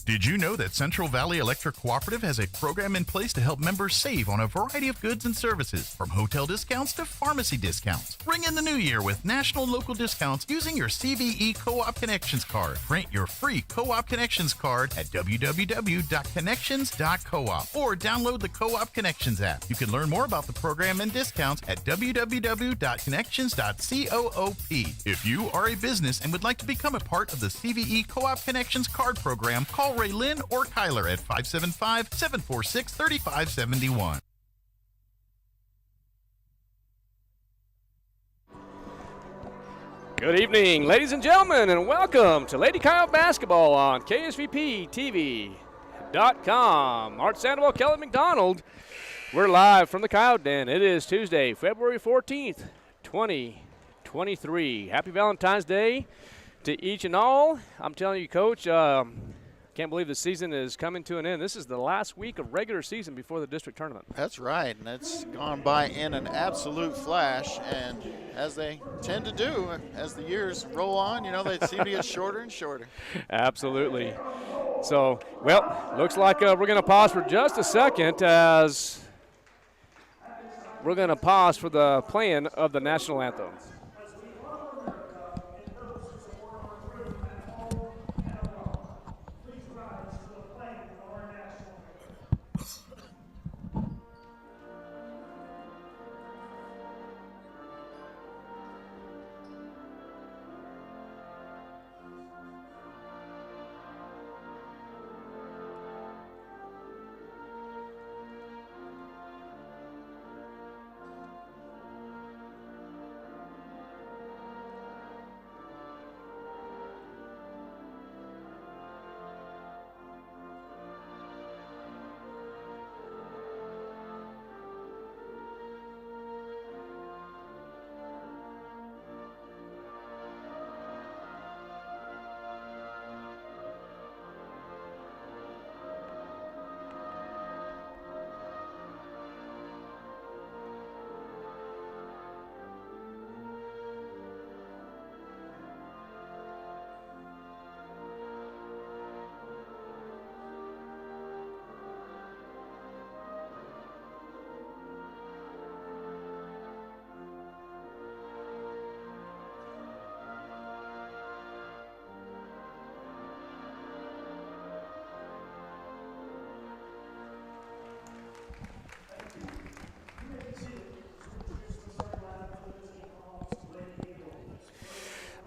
Did you know that Central Valley Electric Cooperative has a program in place to help members save on a variety of goods and services, from hotel discounts to pharmacy discounts? Ring in the new year with national and local discounts using your CVE Co-op Connections card. Print your free Co-op Connections card at www.connections.coop or download the Co-op Connections app. You can learn more about the program and discounts at www.connections.coop. If you are a business and would like to become a part of the CVE Co-op Connections card program, call Ray Lynn or Kyler at 575-746-3571. Good evening, ladies and gentlemen, and welcome to Lady Coyote Basketball on KSVPTV.com. Art Sandoval, Kelly McDonald. We're live from the Coyote Den. It is Tuesday, February 14th, 2023. Happy Valentine's Day to each and all. I'm telling you, Coach, can't believe the season is coming to an end. This is the last week of regular season before the district tournament. That's right, and it's gone by in an absolute flash, and as they tend to do as the years roll on, you know, they seem to get shorter and shorter. Absolutely. So, well, looks like we're going to pause for just a second as we're going to pause for the playing of the national anthem.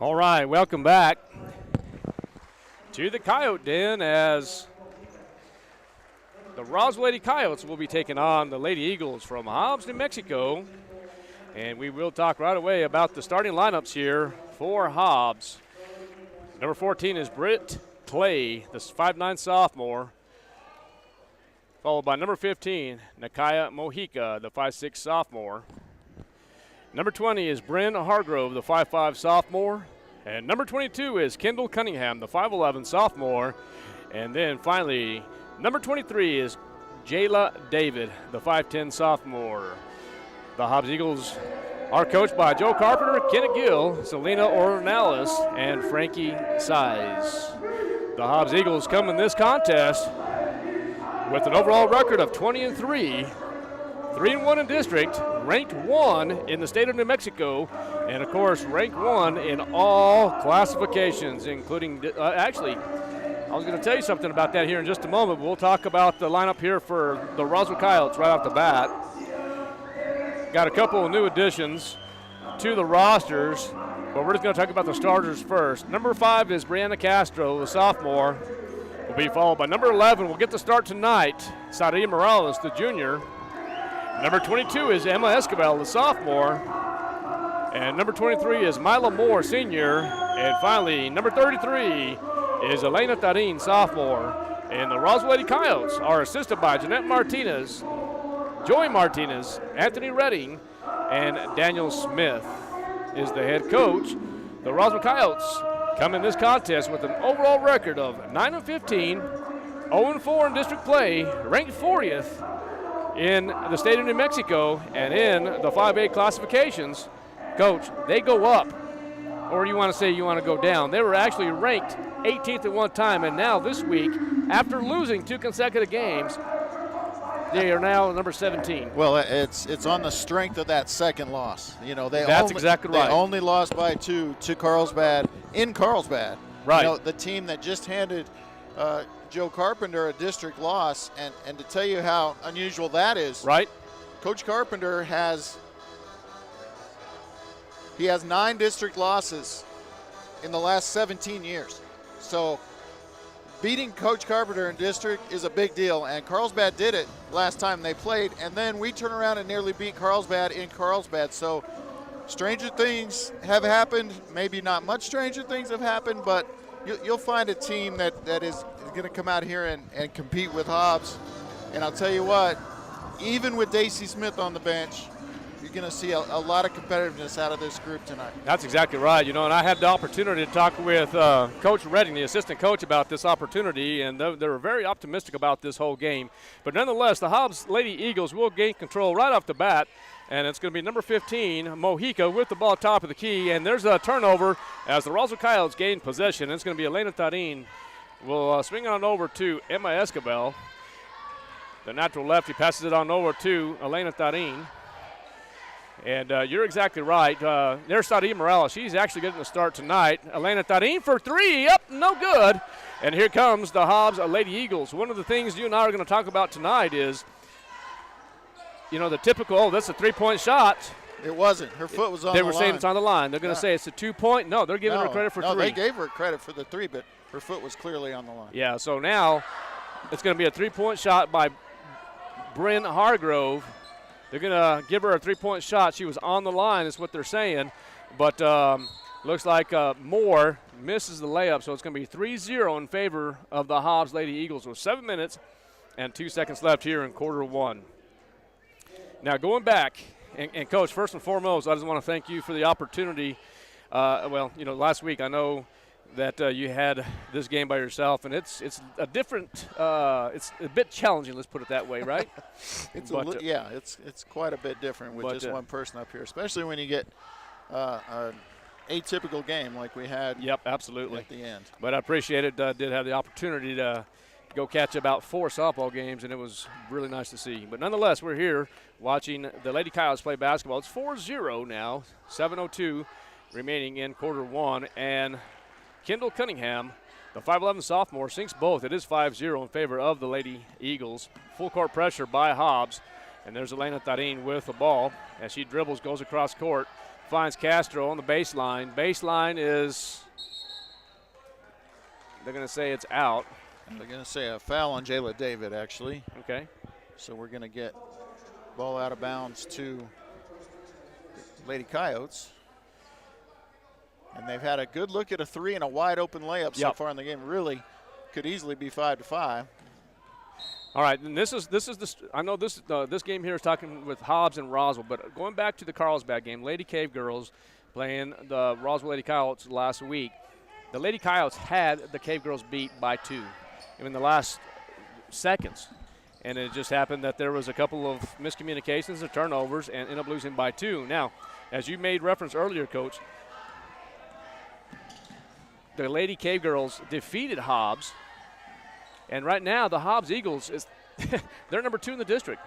All right, welcome back to the Coyote Den as the Roswell Lady Coyotes will be taking on the Lady Eagles from Hobbs, New Mexico. And we will talk right away about the starting lineups here for Hobbs. Number 14 is Britt Clay, the 5'9" sophomore, followed by number 15, Nakaya Mojica, the 5'6" sophomore. Number 20 is Bryn Hargrove, the 5'5" sophomore. And number 22 is Kendall Cunningham, the 5'11" sophomore. And then finally, number 23 is Jayla David, the 5'10" sophomore. The Hobbs Eagles are coached by Joe Carpenter, Kenneth Gill, Selena Ornelas, and Frankie Size. The Hobbs Eagles come in this contest with an overall record of 20-3. 3-1 in district, ranked 1 in the state of New Mexico, and of course ranked 1 in all classifications, including, actually, I was going to tell you something about that here in just a moment, but we'll talk about the lineup here for the Roswell Coyotes right off the bat. Got a couple of new additions to the rosters, but we're just going to talk about the starters first. Number 5 is Brianna Castro, the sophomore. Will be followed by number 11. We'll get the start tonight, Sadia Morales, the junior. Number 22 is Emma Escobar, the sophomore. And number 23 is Mila Moore, senior. And finally, number 33 is Elena Tarin, sophomore. And the Roswell Lady Coyotes are assisted by Jeanette Martinez, Joey Martinez, Anthony Redding, and Daniel Smith is the head coach. The Roswell Coyotes come in this contest with an overall record of 9-15, 0-4 in district play, ranked 40th in the state of New Mexico, and in the 5A classifications. Coach, they go up, or you want to say you want to go down. They were actually ranked 18th at one time, and now this week After losing 2 consecutive games, they are now number 17. Well, it's on the strength of that second loss. That's exactly right. They only lost by 2 to Carlsbad in Carlsbad. Right. The team that just handed Joe Carpenter a district loss, and to tell you how unusual that is. Right. Coach Carpenter has 9 district losses in the last 17 years. So beating Coach Carpenter in district is a big deal, and Carlsbad did it last time they played, and then we turn around and nearly beat Carlsbad in Carlsbad. So stranger things have happened. Maybe not much stranger things have happened, but you'll find a team that is going to come out here and compete with Hobbs. And I'll tell you what, even with Daisy Smith on the bench, you're going to see a lot of competitiveness out of this group tonight. That's exactly right. And I had the opportunity to talk with Coach Redding, the assistant coach, about this opportunity, and they were very optimistic about this whole game. But nonetheless, the Hobbs Lady Eagles will gain control right off the bat, and it's going to be number 15, Mojica, with the ball top of the key, and there's a turnover as the Roswell Coyotes gain possession. It's going to be Elena Tarin will swing on over to Emma Escobar. The natural lefty passes it on over to Elena Tarin. And you're exactly right. There's Sadia Morales. She's actually getting the start tonight. Elena Tarin for 3. Up, no good. And here comes the Hobbs Lady Eagles. One of the things you and I are going to talk about tonight is, the typical, that's a 3-point shot. It wasn't. Her foot was on the line. They were saying it's on the line. They're going to say it's a 2-point. No, they're giving her credit for 3. No, they gave her credit for the 3, but her foot was clearly on the line. Yeah, so now it's going to be a 3-point shot by Bryn Hargrove. They're going to give her a 3-point shot. She was on the line is what they're saying. But looks like Moore misses the layup, so it's going to be 3-0 in favor of the Hobbs Lady Eagles with 7 minutes and 2 seconds left here in quarter 1. Now going back, and Coach, first and foremost, I just want to thank you for the opportunity. Last week I know that you had this game by yourself, and it's a different, it's a bit challenging. Let's put it that way, right? It's quite a bit different with just one person up here, especially when you get an atypical game like we had. Yep, absolutely. At the end. But I appreciate it. I did have the opportunity to go catch about 4 softball games, and it was really nice to see. But nonetheless, we're here watching the Lady Coyotes play basketball. It's 4-0 now, 7:02 remaining in quarter 1, and Kendall Cunningham, the 5'11 sophomore, sinks both. It is 5-0 in favor of the Lady Eagles. Full court pressure by Hobbs, and there's Elena Tarin with the ball as she dribbles, goes across court, finds Castro on the baseline. Baseline is, they're going to say it's out. They're going to say a foul on Jayla David, actually. Okay. So we're going to get ball out of bounds to Lady Coyotes. And they've had a good look at a 3 and a wide open layup so far in the game. Really could easily be 5-5. All right, and this is I know this game here is talking with Hobbs and Roswell, but going back to the Carlsbad game, Lady Cave girls playing the Roswell Lady Coyotes last week. The Lady Coyotes had the Cave girls beat by 2 in the last seconds, and it just happened that there was a couple of miscommunications or turnovers and ended up losing by 2. Now, as you made reference earlier, Coach, the Lady Cave girls defeated Hobbs, and right now the Hobbs Eagles they're number 2 in the district.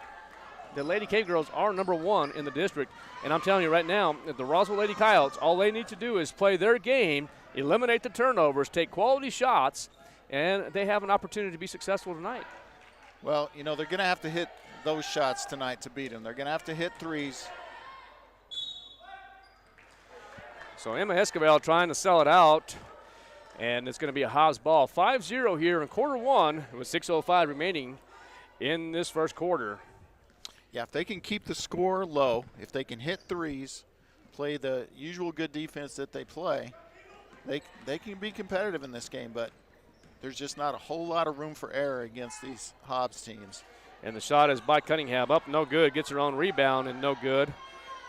The Lady Cave girls are number 1 in the district, and I'm telling you right now, the Roswell Lady Coyotes, all they need to do is play their game, eliminate the turnovers, take quality shots, and they have an opportunity to be successful tonight. Well, they're going to have to hit those shots tonight to beat them. They're going to have to hit 3s. So Emma Escobar trying to sell it out, and it's going to be a Hobbs ball. 5-0 here in quarter 1 with 6:05 remaining in this first quarter. Yeah, if they can keep the score low, if they can hit 3s, play the usual good defense that they play, they can be competitive in this game, but there's just not a whole lot of room for error against these Hobbs teams. And the shot is by Cunningham, up, no good, gets her own rebound and no good.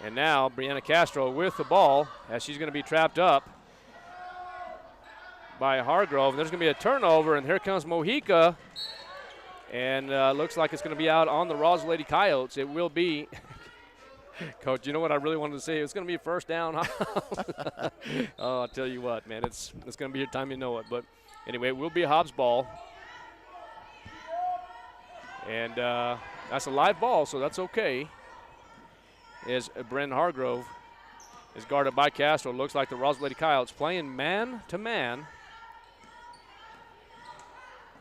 And now Brianna Castro with the ball as she's going to be trapped up by Hargrove. There's going to be a turnover, and here comes Mojica. And looks like it's going to be out on the Roswell Lady Coyotes. It will be, Coach, you know what I really wanted to say? It's going to be a first down. Oh, I'll tell you what, man, it's going to be your time you know it. But anyway, it will be a Hobbs ball. And that's a live ball, so that's okay. As Brendan Hargrove is guarded by Castro. Looks like the Roswell Lady Coyotes playing man-to-man.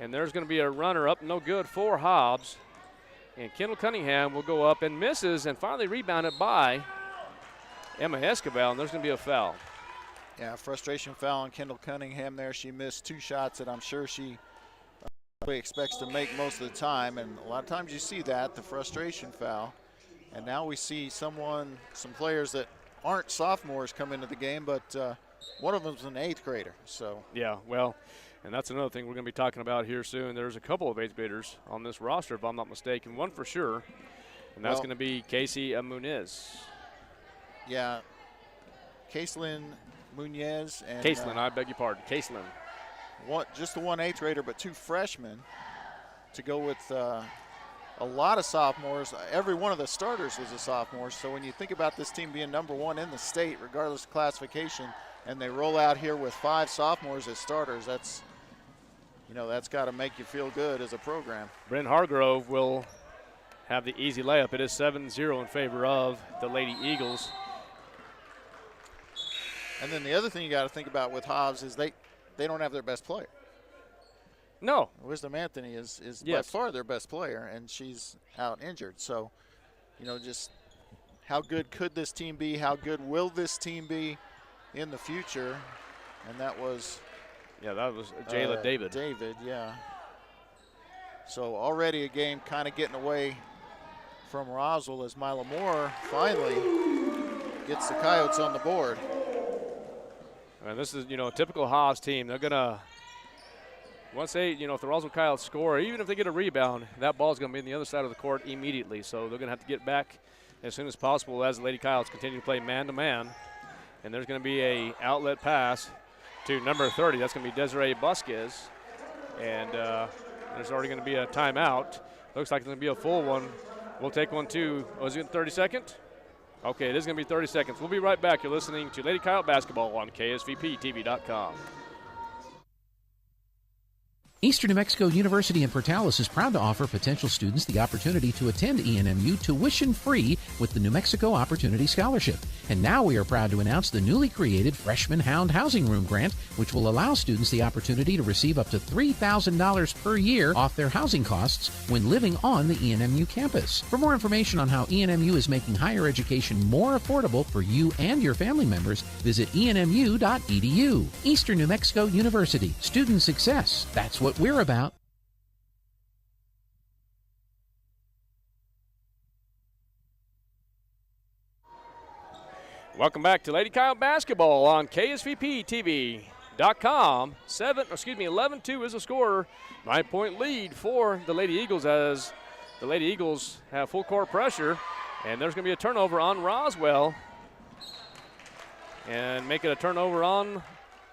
And there's going to be a runner up, no good for Hobbs. And Kendall Cunningham will go up and misses and finally rebounded by Emma Escobar, and there's going to be a foul. Yeah, frustration foul on Kendall Cunningham there. She missed 2 shots that I'm sure she probably expects to make most of the time, and a lot of times you see that, the frustration foul. And now we see some players that aren't sophomores come into the game, but one of them's an 8th grader. So yeah, well, and that's another thing we're going to be talking about here soon. There's a couple of 8th graders on this roster, if I'm not mistaken, one for sure, and that's going to be Casey Muniz. Yeah, Caselyn Muniz. And Caselyn, I beg your pardon, Caselyn. Just the 1 8th grader, but 2 freshmen to go with a lot of sophomores. Every one of the starters was a sophomore. So when you think about this team being number 1 in the state, regardless of classification, and they roll out here with 5 sophomores as starters, that's got to make you feel good as a program. Brent Hargrove will have the easy layup. It is 7-0 in favor of the Lady Eagles. And then the other thing you got to think about with Hobbs is they don't have their best player. No. Wisdom Anthony is yes, by far their best player, and she's out injured. So, just how good could this team be? How good will this team be in the future? And that was Jayla David. David, yeah. So already a game kind of getting away from Roswell as Mila Moore finally gets the Coyotes on the board. And this is, a typical Hobbs team. They're going to, once they, if the Roswell Coyotes score, even if they get a rebound, that ball's going to be on the other side of the court immediately. So they're going to have to get back as soon as possible as the Lady Coyotes continue to play man-to-man. And there's going to be a outlet pass to number 30. That's going to be Desiree Busquez. And there's already going to be a timeout. Looks like it's going to be a full one. We'll take one, too. Oh, is it 30 seconds? Okay, it is going to be 30 seconds. We'll be right back. You're listening to Lady Coyote Basketball on KSVPTV.com. Eastern New Mexico University in Portales is proud to offer potential students the opportunity to attend ENMU tuition-free with the New Mexico Opportunity Scholarship. And now we are proud to announce the newly created Freshman Hound Housing Room Grant, which will allow students the opportunity to receive up to $3,000 per year off their housing costs when living on the ENMU campus. For more information on how ENMU is making higher education more affordable for you and your family members, visit enmu.edu. Eastern New Mexico University. Student success. That's what we're about. Welcome back to Lady Coyote Basketball on KSVPTV.com. 11-2 is the score. 9-point lead for the Lady Eagles as the Lady Eagles have full court pressure. And there's going to be a turnover on Roswell. And make it a turnover on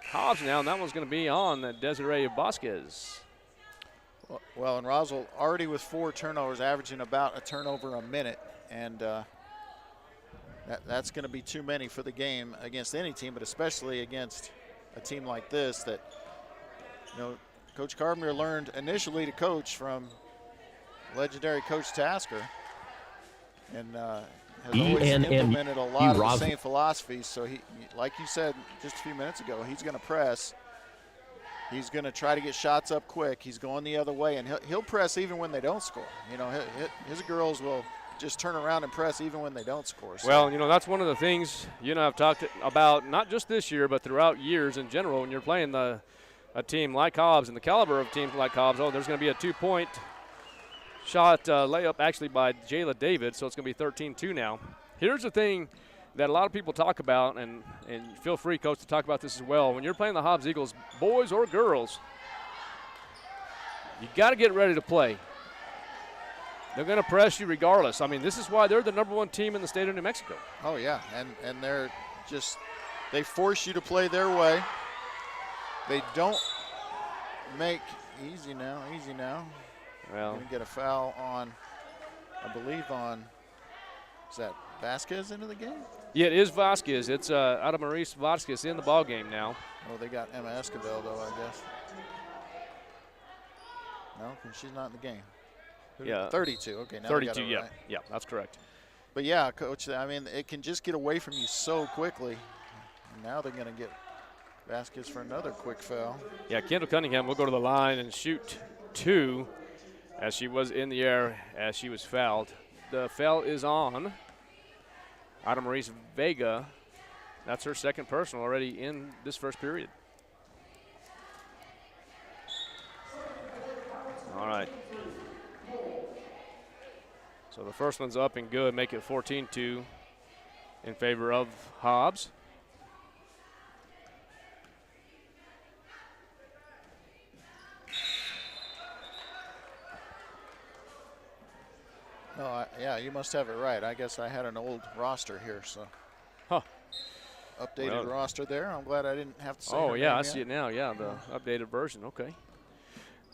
Hobbs now, and that one's going to be on Desiree Vasquez. Well, and Roswell already with 4 turnovers, averaging about a turnover a minute, and that's going to be too many for the game against any team, but especially against a team like this that, Coach Carpenter learned initially to coach from legendary Coach Tasker, and has always implemented a lot of the same philosophies. So he, like you said just a few minutes ago, he's going to press. He's going to try to get shots up quick. He's going the other way, and he'll press even when they don't score. His girls will just turn around and press even when they don't score. So. Well, that's one of the things I've talked about not just this year but throughout years in general. When you're playing a team like Hobbs and the caliber of teams like Hobbs, there's going to be a 2-point shot layup actually by Jayla David, so it's going to be 13-2 now. Here's the thing that a lot of people talk about, and feel free, Coach, to talk about this as well. When you're playing the Hobbs Eagles, boys or girls, you got to get ready to play. They're going to press you regardless. I mean, this is why they're the number 1 team in the state of New Mexico. Oh, yeah, and they're they force you to play their way. They don't make easy now. Well, going to get a foul on, I believe is that Vasquez into the game? Yeah, it is Vasquez. It's Adamaris Vasquez in the ball game now. Oh, they got Emma Escobar, though, I guess. No, because she's not in the game. Yeah. 32. Okay, now 32, I got it yeah. right. Yeah, that's correct. But yeah, Coach, I mean, it can just get away from you so quickly. Now they're going to get baskets for another quick foul. Yeah, Kendall Cunningham will go to the line and shoot 2 as she was in the air as she was fouled. The foul is on Ada Maurice Vega. That's her second personal already in this first period. All right. So the first one's up and good, make it 14-2 in favor of Hobbs. Oh, yeah, you must have it right. I guess I had an old roster here, so. Huh. Updated roster there. I'm glad I didn't have to say Oh, her yeah, name I yet. see it now. Yeah, the updated version. Okay.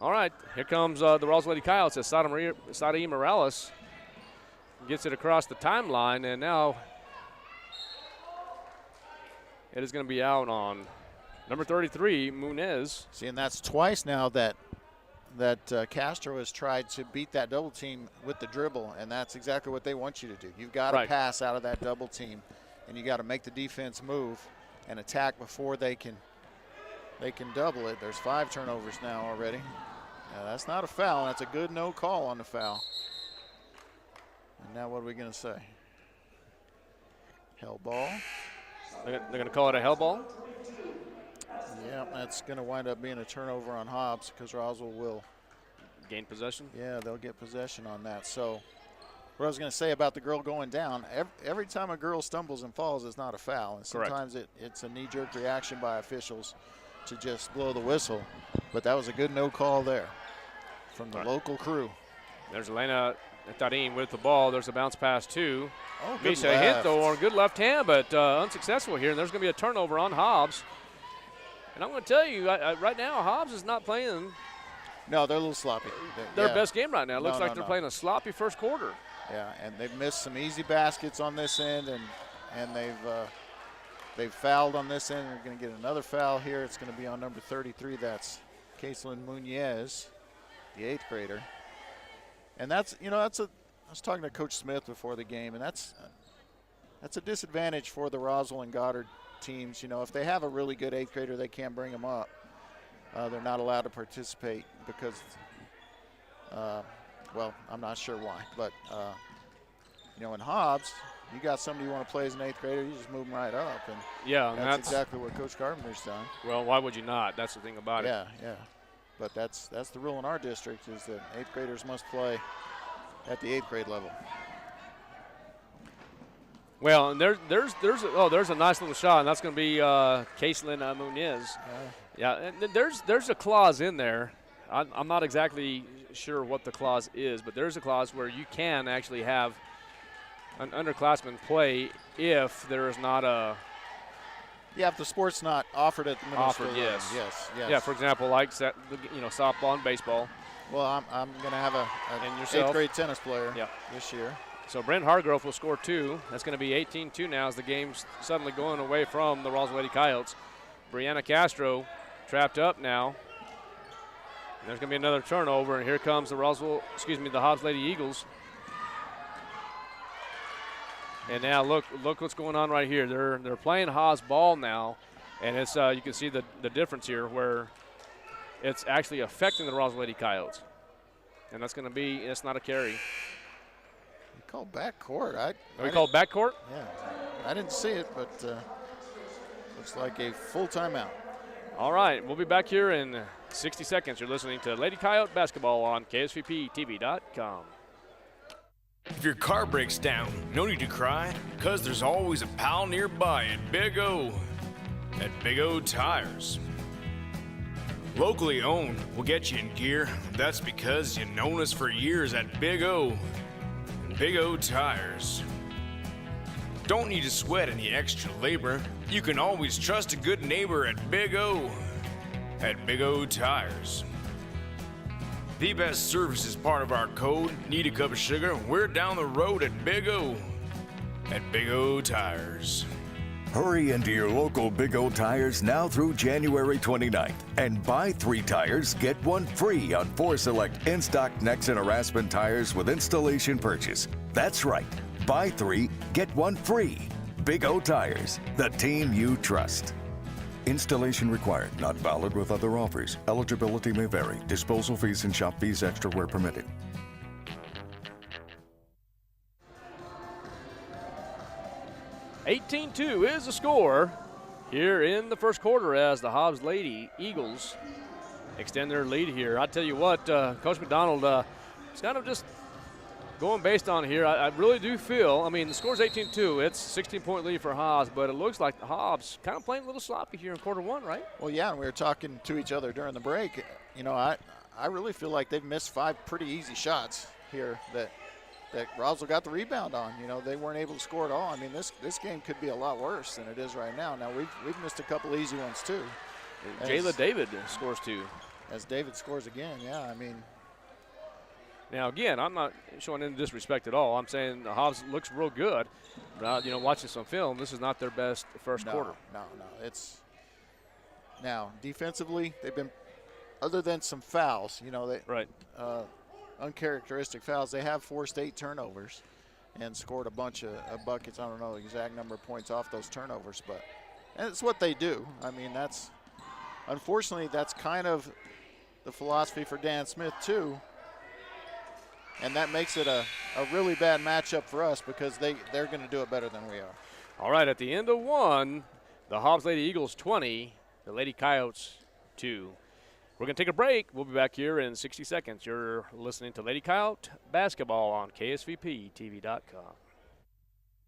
All right, here comes the Roswell Lady Coyotes as Sadae Morales gets it across the timeline, and now it is going to be out on number 33, Munez. See, and that's twice now that Castro has tried to beat that double team with the dribble, and that's exactly what they want you to do. You've got to pass out of that double team, and you got to make the defense move and attack before they can double it. There's 5 turnovers now already. That's not a foul. That's a good no call on the foul. And now what are we going to say? Hell ball. They're going to call it a hell ball? Yeah, that's going to wind up being a turnover on Hobbs because Roswell will gain possession. Yeah, they'll get possession on that. So what I was going to say about the girl going down, every time a girl stumbles and falls, it's not a foul. And sometimes it's a knee-jerk reaction by officials to just blow the whistle. But that was a good no call there from the local crew. There's Elena Tarin with the ball. There's a bounce pass to good Misa left. Hinto on good left hand, but unsuccessful here. And there's going to be a turnover on Hobbs. And I'm going to tell you, right now, Hobbs is not playing No, they're a little sloppy. their best game right now. It looks like they're playing a sloppy first quarter. Yeah, and they've missed some easy baskets on this end, and they've fouled on this end. They're going to get another foul here. It's going to be on number 33. That's Caitlin Munez, the 8th grader. And I was talking to Coach Smith before the game, and that's a disadvantage for the Roswell and Goddard teams. You know, if they have a really good 8th grader, they can't bring them up. They're not allowed to participate because, well, I'm not sure why. But, in Hobbs, you got somebody you want to play as an 8th grader, you just move them right up. And that's exactly what Coach Carpenter's done. Well, why would you not? That's the thing about it. Yeah. But that's the rule in our district is that 8th graders must play at the 8th grade level. Well, and there's a nice little shot, and that's going to be Caitlin Muniz. Yeah, and there's a clause in there. I'm not exactly sure what the clause is, but there's a clause where you can actually have an underclassman play if there is not a. Yeah, if the sport's not offered at the middle school level. Yes. Yes. Yeah, for example, like softball and baseball. Well, I'm going to have a 8th grade tennis player this year. So Brent Hargrove will score 2. That's going to be 18-2 now as the game's suddenly going away from the Roswell Lady Coyotes. Brianna Castro trapped up now. And there's going to be another turnover, and here comes the Hobbs Lady Eagles. And now look what's going on right here. They're playing Hobbs ball now, and it's you can see the difference here where it's actually affecting the Roswell Lady Coyotes. And that's going to be, it's not a carry. We called backcourt. We called backcourt? Yeah. I didn't see it, but looks like a full timeout. All right, we'll be back here in 60 seconds. You're listening to Lady Coyote Basketball on KSVPTV.com. If your car breaks down, no need to cry, because there's always a pal nearby at Big O. At Big O Tires. Locally owned will get you in gear. That's because you've known us for years at Big O. Big O Tires. Don't need to sweat any extra labor. You can always trust a good neighbor at Big O. At Big O Tires. The best service is part of our code. Need a cup of sugar? We're down the road at Big O. At Big O Tires. Hurry into your local Big O Tires now through January 29th and buy 3 tires, get 1 free on 4 select in-stock Nexen or Aspen tires with installation purchase. That's right. Buy 3, get 1 free. Big O Tires, the team you trust. Installation required, not valid with other offers. Eligibility may vary. Disposal fees and shop fees extra where permitted. (18-2) is the score here in the first quarter as the Hobbs Lady Eagles extend their lead here. I tell you what, Coach McDonald is kind of just going based on here. I really do feel, I mean, the score's 18-2. It's a 16-point lead for Hobbs, but it looks like the Hobbs kind of playing a little sloppy here in quarter one, right? Well, yeah, and we were talking to each other during the break. You know, I really feel like they've missed 5 pretty easy shots here that Roswell got the rebound on. You know, they weren't able to score at all. I mean, this game could be a lot worse than it is right now. Now, we've missed a couple easy ones, too. Jayla David scores 2. As David scores again, yeah, I mean. Now, again, I'm not showing any disrespect at all. I'm saying the Hobbs looks real good. But, you know, watching some film, this is not their best first quarter. No. It's – now, defensively, they've been – other than some fouls, you know, right. Uncharacteristic fouls, they have forced 8 turnovers and scored a bunch of buckets. I don't know the exact number of points off those turnovers, but it's what they do. I mean, unfortunately, that's kind of the philosophy for Dan Smith, too. And that makes it a really bad matchup for us because they're going to do it better than we are. All right, at the end of 1, the Hobbs Lady Eagles 20, the Lady Coyotes 2. We're going to take a break. We'll be back here in 60 seconds. You're listening to Lady Coyote Basketball on KSVPTV.com.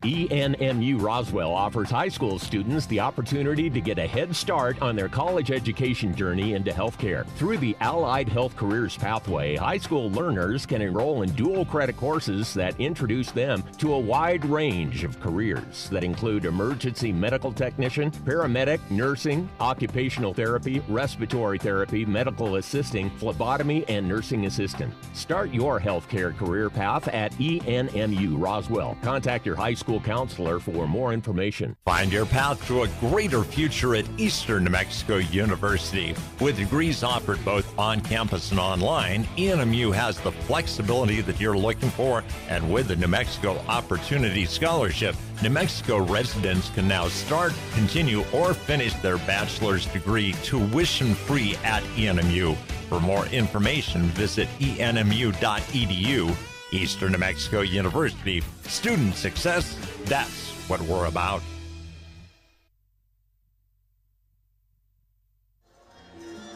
ENMU Roswell offers high school students the opportunity to get a head start on their college education journey into healthcare. Through the Allied Health Careers Pathway, high school learners can enroll in dual credit courses that introduce them to a wide range of careers that include emergency medical technician, paramedic, nursing, occupational therapy, respiratory therapy, medical assisting, phlebotomy, and nursing assistant. Start your healthcare career path at ENMU Roswell. Contact your high school counselor for more information. Find your path to a greater future at Eastern New Mexico University. With degrees offered both on campus and online, ENMU has the flexibility that you're looking for, and with the New Mexico Opportunity Scholarship, New Mexico residents can now start, continue, or finish their bachelor's degree tuition-free at ENMU. For more information, visit enmu.edu. Eastern New Mexico University. Student success, that's what we're about.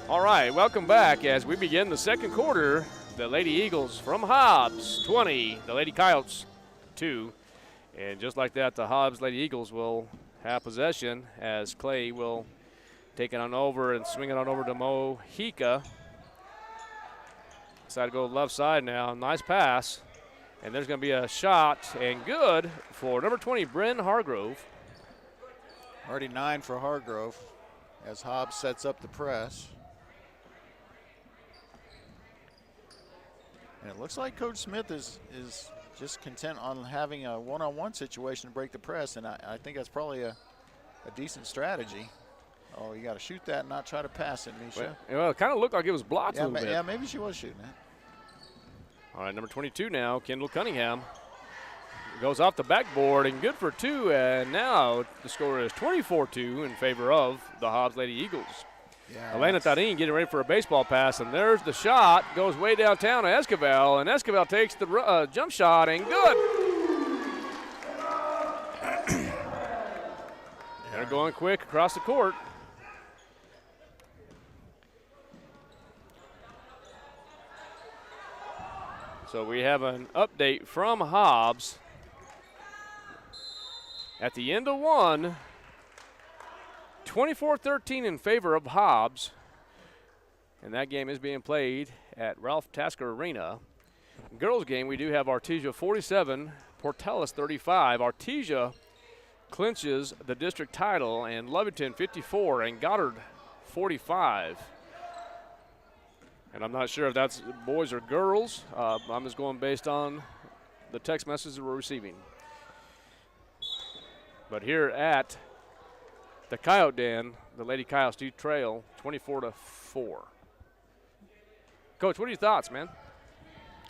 All right, welcome back as we begin the second quarter. The Lady Eagles from Hobbs, 20. The Lady Coyotes, 2. And just like that, the Hobbs Lady Eagles will have possession as Clay will take it on over and swing it on over to Mojica. Decide to go left side now. Nice pass. And there's going to be a shot, and good for number 20, Bryn Hargrove. Already 9 for Hargrove as Hobbs sets up the press. And it looks like Coach Smith is just content on having a one-on-one situation to break the press, and I think that's probably a decent strategy. Oh, you got to shoot that and not try to pass it, Misha. Well, it kind of looked like it was blocked a little bit. Yeah, maybe she was shooting it. All right, number 22 now, Kendall Cunningham. Goes off the backboard and good for 2, and now the score is 24-2 in favor of the Hobbs Lady Eagles. Yeah, Elena Tarin getting ready for a baseball pass, and there's the shot. Goes way downtown to Esquivel, and Esquivel takes the jump shot, and good. They're going quick across the court. So we have an update from Hobbs. At the end of 1, 24-13 in favor of Hobbs. And that game is being played at Ralph Tasker Arena. Girls game, we do have Artesia 47, Portales 35. Artesia clinches the district title, and Lovington 54 and Goddard 45. And I'm not sure if that's boys or girls. I'm just going based on the text messages we're receiving. But here at the Coyote Den, the Lady Coyotes do trail 24-4. Coach, what are your thoughts, man?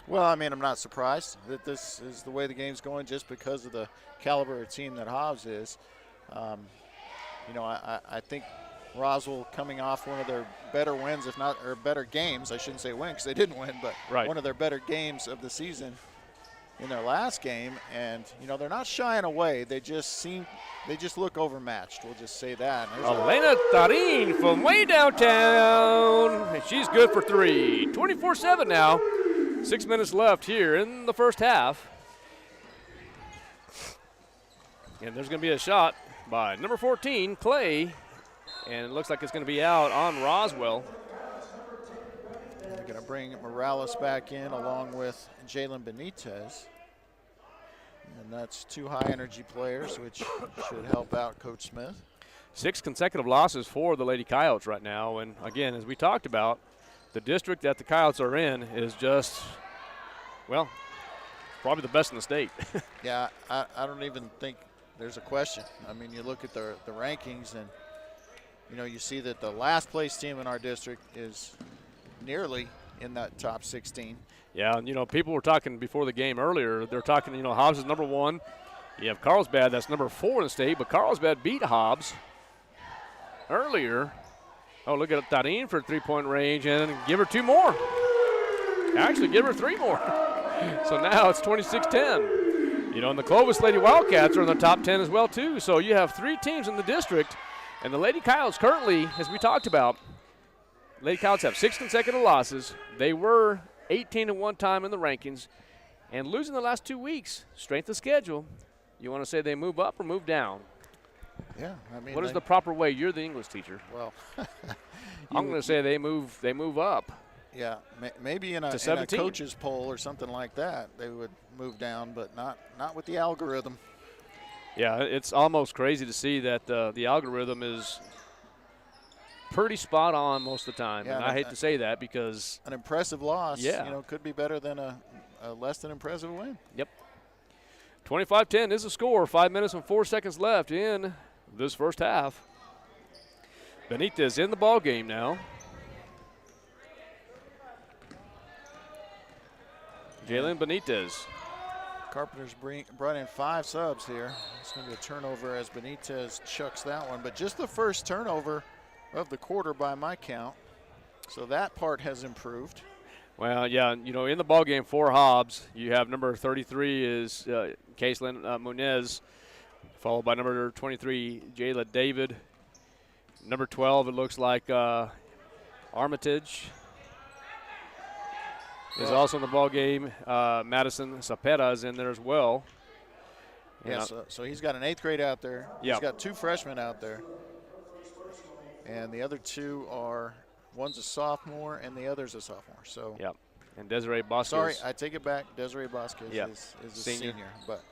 Well, I mean, I'm not surprised that this is the way the game's going just because of the caliber of team that Hobbs is. You know, I think Roswell coming off one of their better wins, if not, or better games. I shouldn't say win because they didn't win, but one of their better games of the season in their last game. And, you know, they're not shying away. They just look overmatched. We'll just say that. Elena Tarin from way downtown. And she's good for 3. 24-7 now. 6 minutes left here in the first half. And there's going to be a shot by number 14, Clay. And it looks like it's going to be out on Roswell. They're going to bring Morales back in along with Jalen Benitez. And that's 2 high-energy players, which should help out Coach Smith. 6 consecutive losses for the Lady Coyotes right now. And, again, as we talked about, the district that the Coyotes are in is just, well, probably the best in the state. Yeah, I don't even think there's a question. I mean, you look at the rankings and, you know, you see that the last place team in our district is nearly in that top 16. Yeah, and, you know, people were talking before the game earlier. They're talking, you know, Hobbs is number 1. You have Carlsbad, that's number 4 in the state, but Carlsbad beat Hobbs earlier. Oh, look at Tarin for 3-point range and give her 2 more. Actually, give her 3 more. So now it's 26-10. You know, and the Clovis Lady Wildcats are in the top 10 as well, too. So you have 3 teams in the district. And the Lady Coyotes currently, as we talked about, Lady Coyotes have 6 consecutive losses. They were 18 at one time in the rankings. And losing the last 2 weeks, strength of schedule, you want to say they move up or move down? Yeah, I mean, what is the proper way? You're the English teacher. Well, I'm going to say they move up. Yeah, maybe in a coach's poll or something like that, they would move down, but not with the algorithm. Yeah, it's almost crazy to see that the algorithm is pretty spot on most of the time. Yeah, and I hate to say that because an impressive loss, you know, could be better than a less than impressive win. Yep. 25-10 is the score. 5 minutes and 4 seconds left in this first half. Benitez in the ball game now. Jalen Benitez. Carpenter's brought in 5 subs here. It's going to be a turnover as Benitez chucks that one. But just the first turnover of the quarter by my count. So that part has improved. Well, yeah, you know, in the ball game for Hobbs, you have number 33 is Caitlin Munez, followed by number 23, Jayla David. Number 12, it looks like Armitage is also in the ball game. Madison Zapeta is in there as well. Yeah, so he's got an 8th grade out there. He's got 2 freshmen out there. And the other 2 are, one's a sophomore and the other's a sophomore. So yeah, and Desiree Bosque. Sorry, I take it back. Desiree Bosque is a senior. But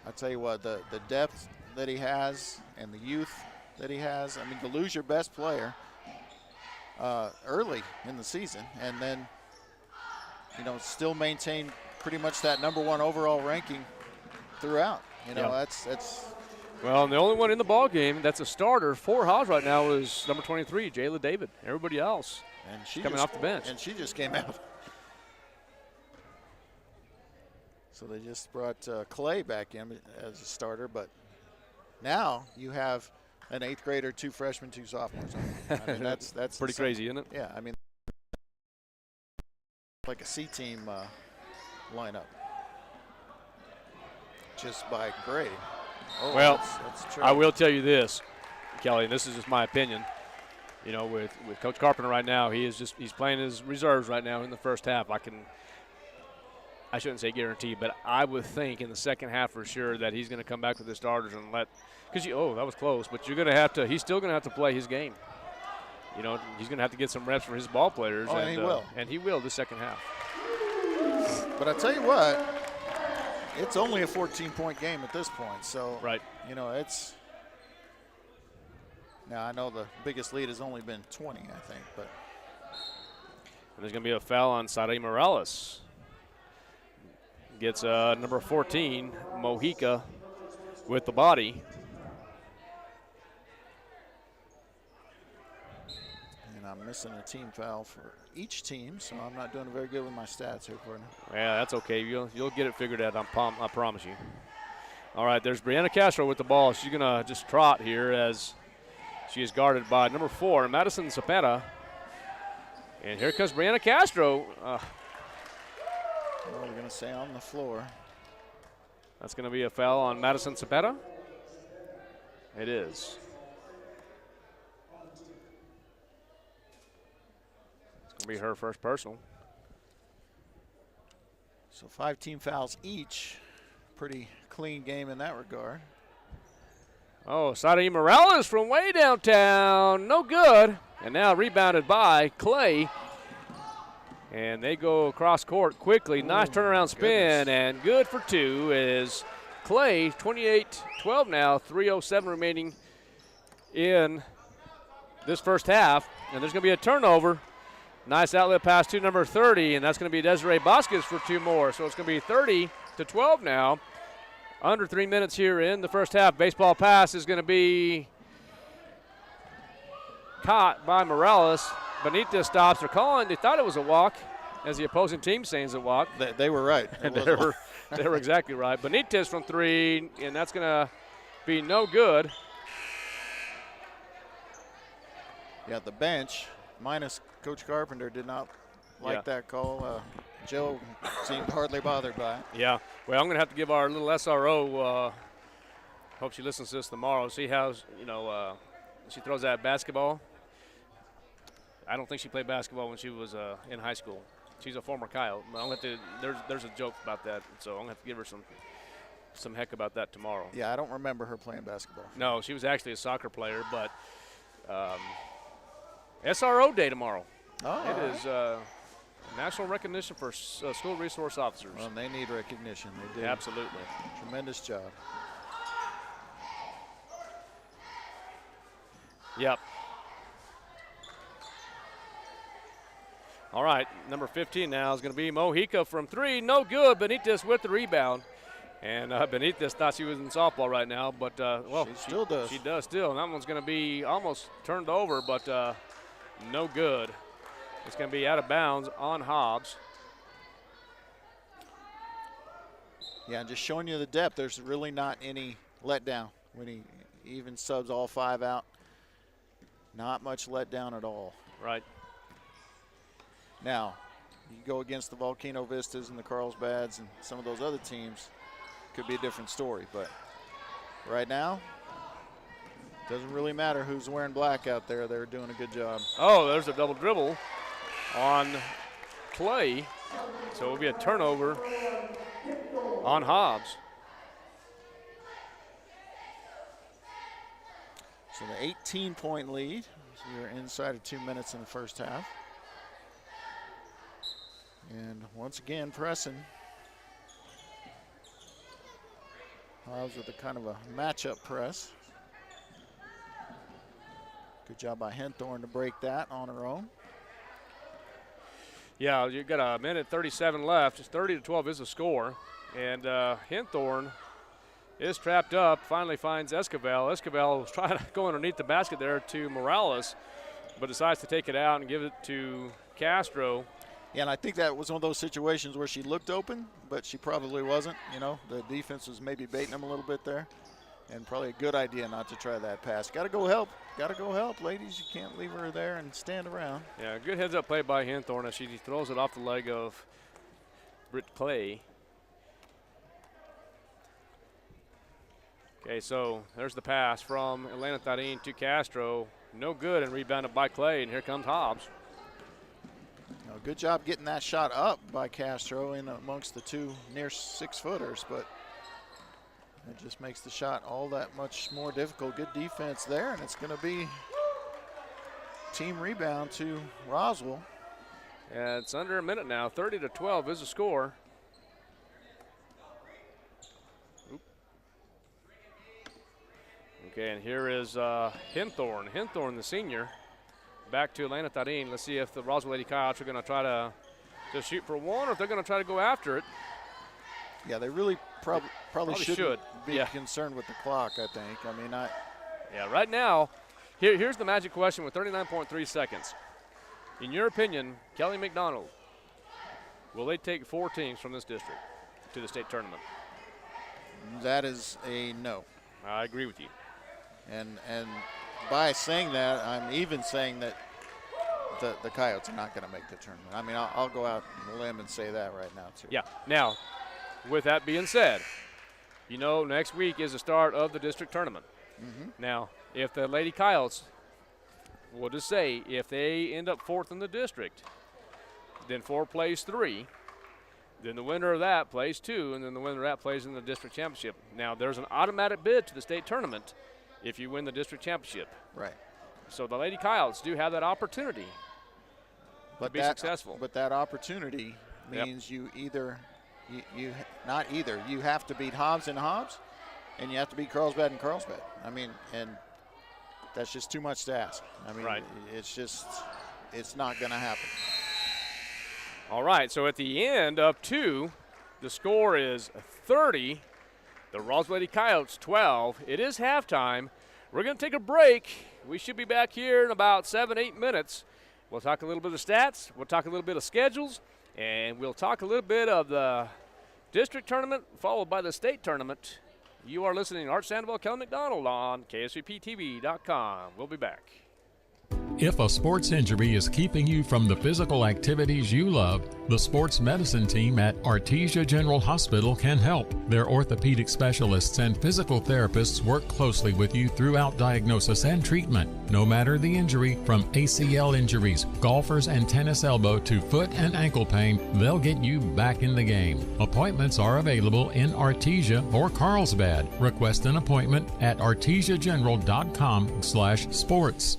I tell you what, the depth that he has and the youth that he has. I mean, to lose your best player early in the season and then, you know, still maintain pretty much that #1 overall ranking throughout. You know, that's. Well, and the only one in the ball game that's a starter for Hobbs right now is number 23, Jayla David. Everybody else coming off the bench. And she just came out. So they just brought Clay back in as a starter, but now you have an 8th grader, 2 freshmen, 2 sophomores. I mean, that's pretty crazy, isn't it? Yeah, I mean, like a C team lineup, just by grade. Oh, well, that's I will tell you this, Kelly, and this is just my opinion. You know, with Coach Carpenter right now, he's playing his reserves right now in the first half. I shouldn't say guarantee, but I would think in the second half for sure that he's going to come back with the starters and because that was close, but he's still going to have to play his game. You know, he's going to have to get some reps from his ball players. Oh, and he will. And he will the second half. But I tell you what, it's only a 14-point game at this point. So, you know, it's – now I know the biggest lead has only been 20, I think. But and there's going to be a foul on Sari Morales. Gets number 14, Mojica, with the body. missing a team foul for each team, so I'm not doing very good with my stats here, Courtney. Yeah, that's okay. You'll get it figured out, I promise you. All right, there's Brianna Castro with the ball. She's going to just trot here as she is guarded by number 4, Madison Cepeda. And here comes Brianna Castro. Well, we're going to say on the floor. That's going to be a foul on Madison Cepeda. It is. It's going to be her first personal. So 5 team fouls each. Pretty clean game in that regard. Oh, Sadie Morales from way downtown. No good. And now rebounded by Clay. And they go across court quickly. Nice turnaround spin, and good for 2 is Clay. 28-12 now, 3:07 remaining in this first half. And there's going to be a turnover. Nice outlet pass to number 30, and that's going to be Desiree Vasquez for 2 more. So it's going to be 30-12 now. Under 3 minutes here in the first half. Baseball pass is going to be caught by Morales. Benitez stops. They're calling. They thought it was a walk, as the opposing team saying it's a walk. They were right. They were exactly right. Benitez from 3, and that's going to be no good. Yeah, the bench, minus Coach Carpenter, did not like that call. Joe seemed hardly bothered by it. Yeah. Well, I'm going to have to give our little SRO, hope she listens to this tomorrow, see how, she throws that basketball. I don't think she played basketball when she was in high school. She's a former Coyote. I'm gonna have to, there's a joke about that, so I'm going to have to give her some heck about that tomorrow. Yeah, I don't remember her playing basketball. No, she was actually a soccer player, but SRO Day tomorrow. Oh, it is national recognition for school resource officers. Well, they need recognition. They do. Absolutely. Tremendous job. Yep. All right, number 15 now is going to be Mojica from 3. No good. Benitez with the rebound. And Benitez thought she was in softball right now, but, she still does. She does still. And that one's going to be almost turned over, but no good. It's going to be out of bounds on Hobbs. Yeah, just showing you the depth. There's really not any letdown when he even subs all 5 out. Not much letdown at all. Right. Now, you go against the Volcano Vistas and the Carlsbads and some of those other teams, could be a different story. But right now, doesn't really matter who's wearing black out there. They're doing a good job. Oh, there's a double dribble on Clay. So it will be a turnover on Hobbs. So the 18-point lead. So we're inside of 2 minutes in the first half. And once again, pressing. Hobbs with a kind of a matchup press. Good job by Henthorn to break that on her own. Yeah, you've got a minute 37 left. It's 30-12 is the score. And Henthorn is trapped up, finally finds Esquivel. Esquivel was trying to go underneath the basket there to Morales, but decides to take it out and give it to Castro. Yeah, and I think that was one of those situations where she looked open, but she probably wasn't. You know, the defense was maybe baiting them a little bit there, and probably a good idea not to try that pass. Got to go help. Got to go help, ladies. You can't leave her there and stand around. Yeah, good heads-up play by Henthorn as she throws it off the leg of Britt Clay. Okay, so there's the pass from Elena Tarin to Castro. No good, and rebounded by Clay, and here comes Hobbs. Good job getting that shot up by Castro in amongst the 2 near 6-footers, but it just makes the shot all that much more difficult. Good defense there, and it's going to be team rebound to Roswell. Yeah, it's under a minute now. 30-12 is the score. Okay, and here is Henthorn. Henthorn, the senior. Back to Elena Tarin. Let's see if the Roswell Lady Coyotes are going to try to shoot for one, or if they're going to try to go after it. Yeah, they really probably should be yeah. concerned with the clock, I think. I mean, yeah, right now, here's the magic question with 39.3 seconds. In your opinion, Kelly McDonald, will they take 4 teams from this district to the state tournament? That is a no. I agree with you. And by saying that, I'm even saying that the Coyotes are not going to make the tournament. I mean, I'll go out on a limb and say that right now, too. Yeah. Now, with that being said, you know, next week is the start of the district tournament. Mm-hmm. Now, if the Lady Coyotes, we'll just say, if they end up 4th in the district, then 4 plays 3. Then the winner of that plays 2, and then the winner of that plays in the district championship. Now, there's an automatic bid to the state tournament if you win the district championship. Right. So the Lady Coyotes do have that opportunity to be successful. But that opportunity means you have to beat Hobbs and Hobbs, and you have to beat Carlsbad and Carlsbad. I mean, and that's just too much to ask. I mean, it's not going to happen. All right, so at the end of 2, the score is 30. The Roswell Lady Coyotes 12. It is halftime. We're going to take a break. We should be back here in about 7-8 minutes. We'll talk a little bit of stats. We'll talk a little bit of schedules. And we'll talk a little bit of the district tournament followed by the state tournament. You are listening to Art Sandoval, Kelly McDonald on KSVPTV.com. We'll be back. If a sports injury is keeping you from the physical activities you love, the sports medicine team at Artesia General Hospital can help. Their orthopedic specialists and physical therapists work closely with you throughout diagnosis and treatment. No matter the injury, from ACL injuries, golfers and tennis elbow to foot and ankle pain, they'll get you back in the game. Appointments are available in Artesia or Carlsbad. Request an appointment at artesiageneral.com/sports.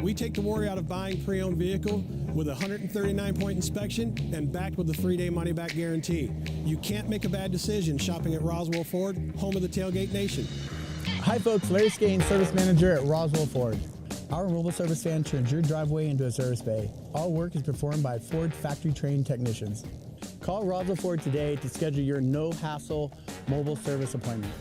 We take the worry out of buying pre-owned vehicle with a 139-point inspection and backed with a 3-day money-back guarantee. You can't make a bad decision shopping at Roswell Ford, home of the Tailgate Nation. Hi folks, Larry Skane, Service Manager at Roswell Ford. Our mobile service van turns your driveway into a service bay. All work is performed by Ford factory-trained technicians. Call Roswell Ford today to schedule your no-hassle mobile service appointment.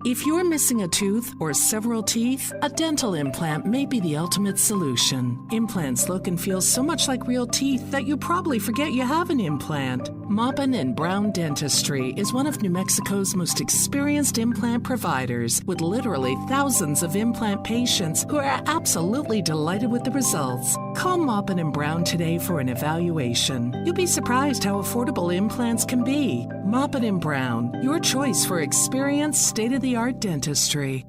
If you're missing a tooth or several teeth, a dental implant may be the ultimate solution. Implants look and feel so much like real teeth that you probably forget you have an implant. Maupin & Brown Dentistry is one of New Mexico's most experienced implant providers, with literally thousands of implant patients who are absolutely delighted with the results. Call Maupin & Brown today for an evaluation. You'll be surprised how affordable implants can be. Maupin & Brown, your choice for experienced, state-of-the-art dentistry.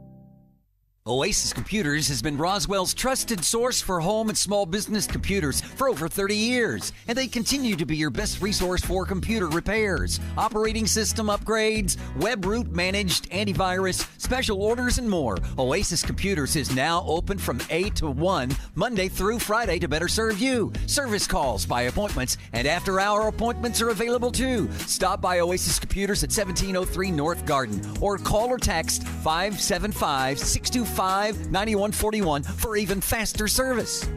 Oasis Computers has been Roswell's trusted source for home and small business computers for over 30 years, and they continue to be your best resource for computer repairs, operating system upgrades, web root managed, antivirus, special orders, and more. Oasis Computers is now open from 8 to 1, Monday through Friday to better serve you. Service calls by appointments and after-hour appointments are available too. Stop by Oasis Computers at 1703 North Garden or call or text 575-625-9141 for even faster service.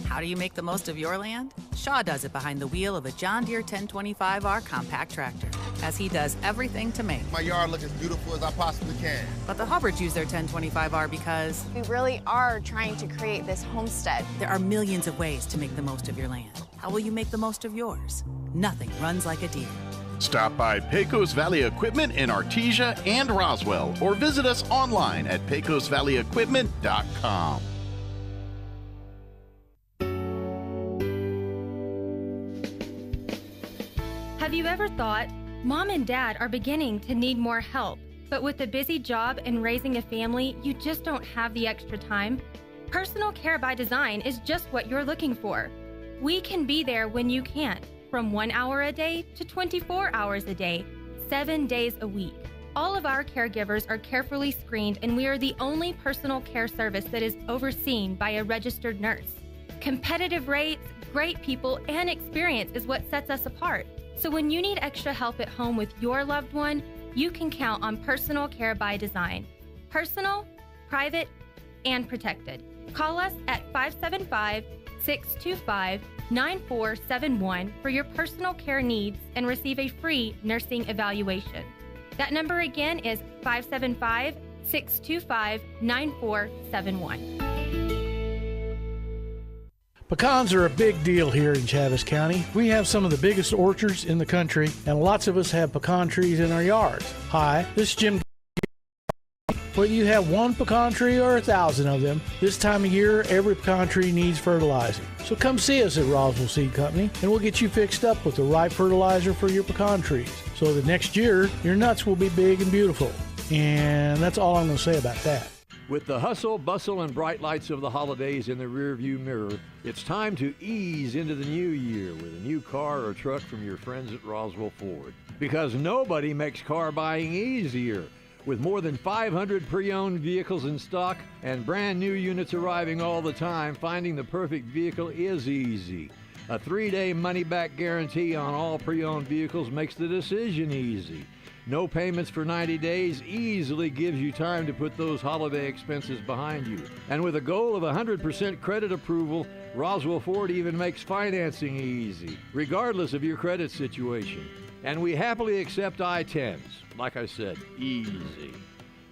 How do you make the most of your land? Shaw does it behind the wheel of a John Deere 1025R compact tractor, as he does everything to make my yard look as beautiful as I possibly can. But the Hubbards use their 1025R because we really are trying to create this homestead. There are millions of ways to make the most of your land. How will you make the most of yours? Nothing runs like a Deere. Stop by Pecos Valley Equipment in Artesia and Roswell, or visit us online at pecosvalleyequipment.com. Have you ever thought, Mom and Dad are beginning to need more help, but with a busy job and raising a family, you just don't have the extra time? Personal care by design is just what you're looking for. We can be there when you can't, from 1 hour a day to 24 hours a day, 7 days a week. All of our caregivers are carefully screened, and we are the only personal care service that is overseen by a registered nurse. Competitive rates, great people, and experience is what sets us apart. So when you need extra help at home with your loved one, you can count on Personal Care by Design. Personal, private, and protected. Call us at 575-625-9471 for your personal care needs and receive a free nursing evaluation. That number again is 575-625-9471. Pecans are a big deal here in Chaves County. We have some of the biggest orchards in the country, and lots of us have pecan trees in our yards. Hi, this is Jim. Whether you have one pecan tree or 1,000 of them, this time of year, every pecan tree needs fertilizing. So come see us at Roswell Seed Company, and we'll get you fixed up with the right fertilizer for your pecan trees, so that next year, your nuts will be big and beautiful. And that's all I'm going to say about that. With the hustle, bustle, and bright lights of the holidays in the rearview mirror, it's time to ease into the new year with a new car or truck from your friends at Roswell Ford. Because nobody makes car buying easier. With more than 500 pre-owned vehicles in stock and brand new units arriving all the time, finding the perfect vehicle is easy. A 3-day money-back guarantee on all pre-owned vehicles makes the decision easy. No payments for 90 days easily gives you time to put those holiday expenses behind you. And with a goal of 100% credit approval, Roswell Ford even makes financing easy, regardless of your credit situation. And we happily accept I-10s. Like I said, easy.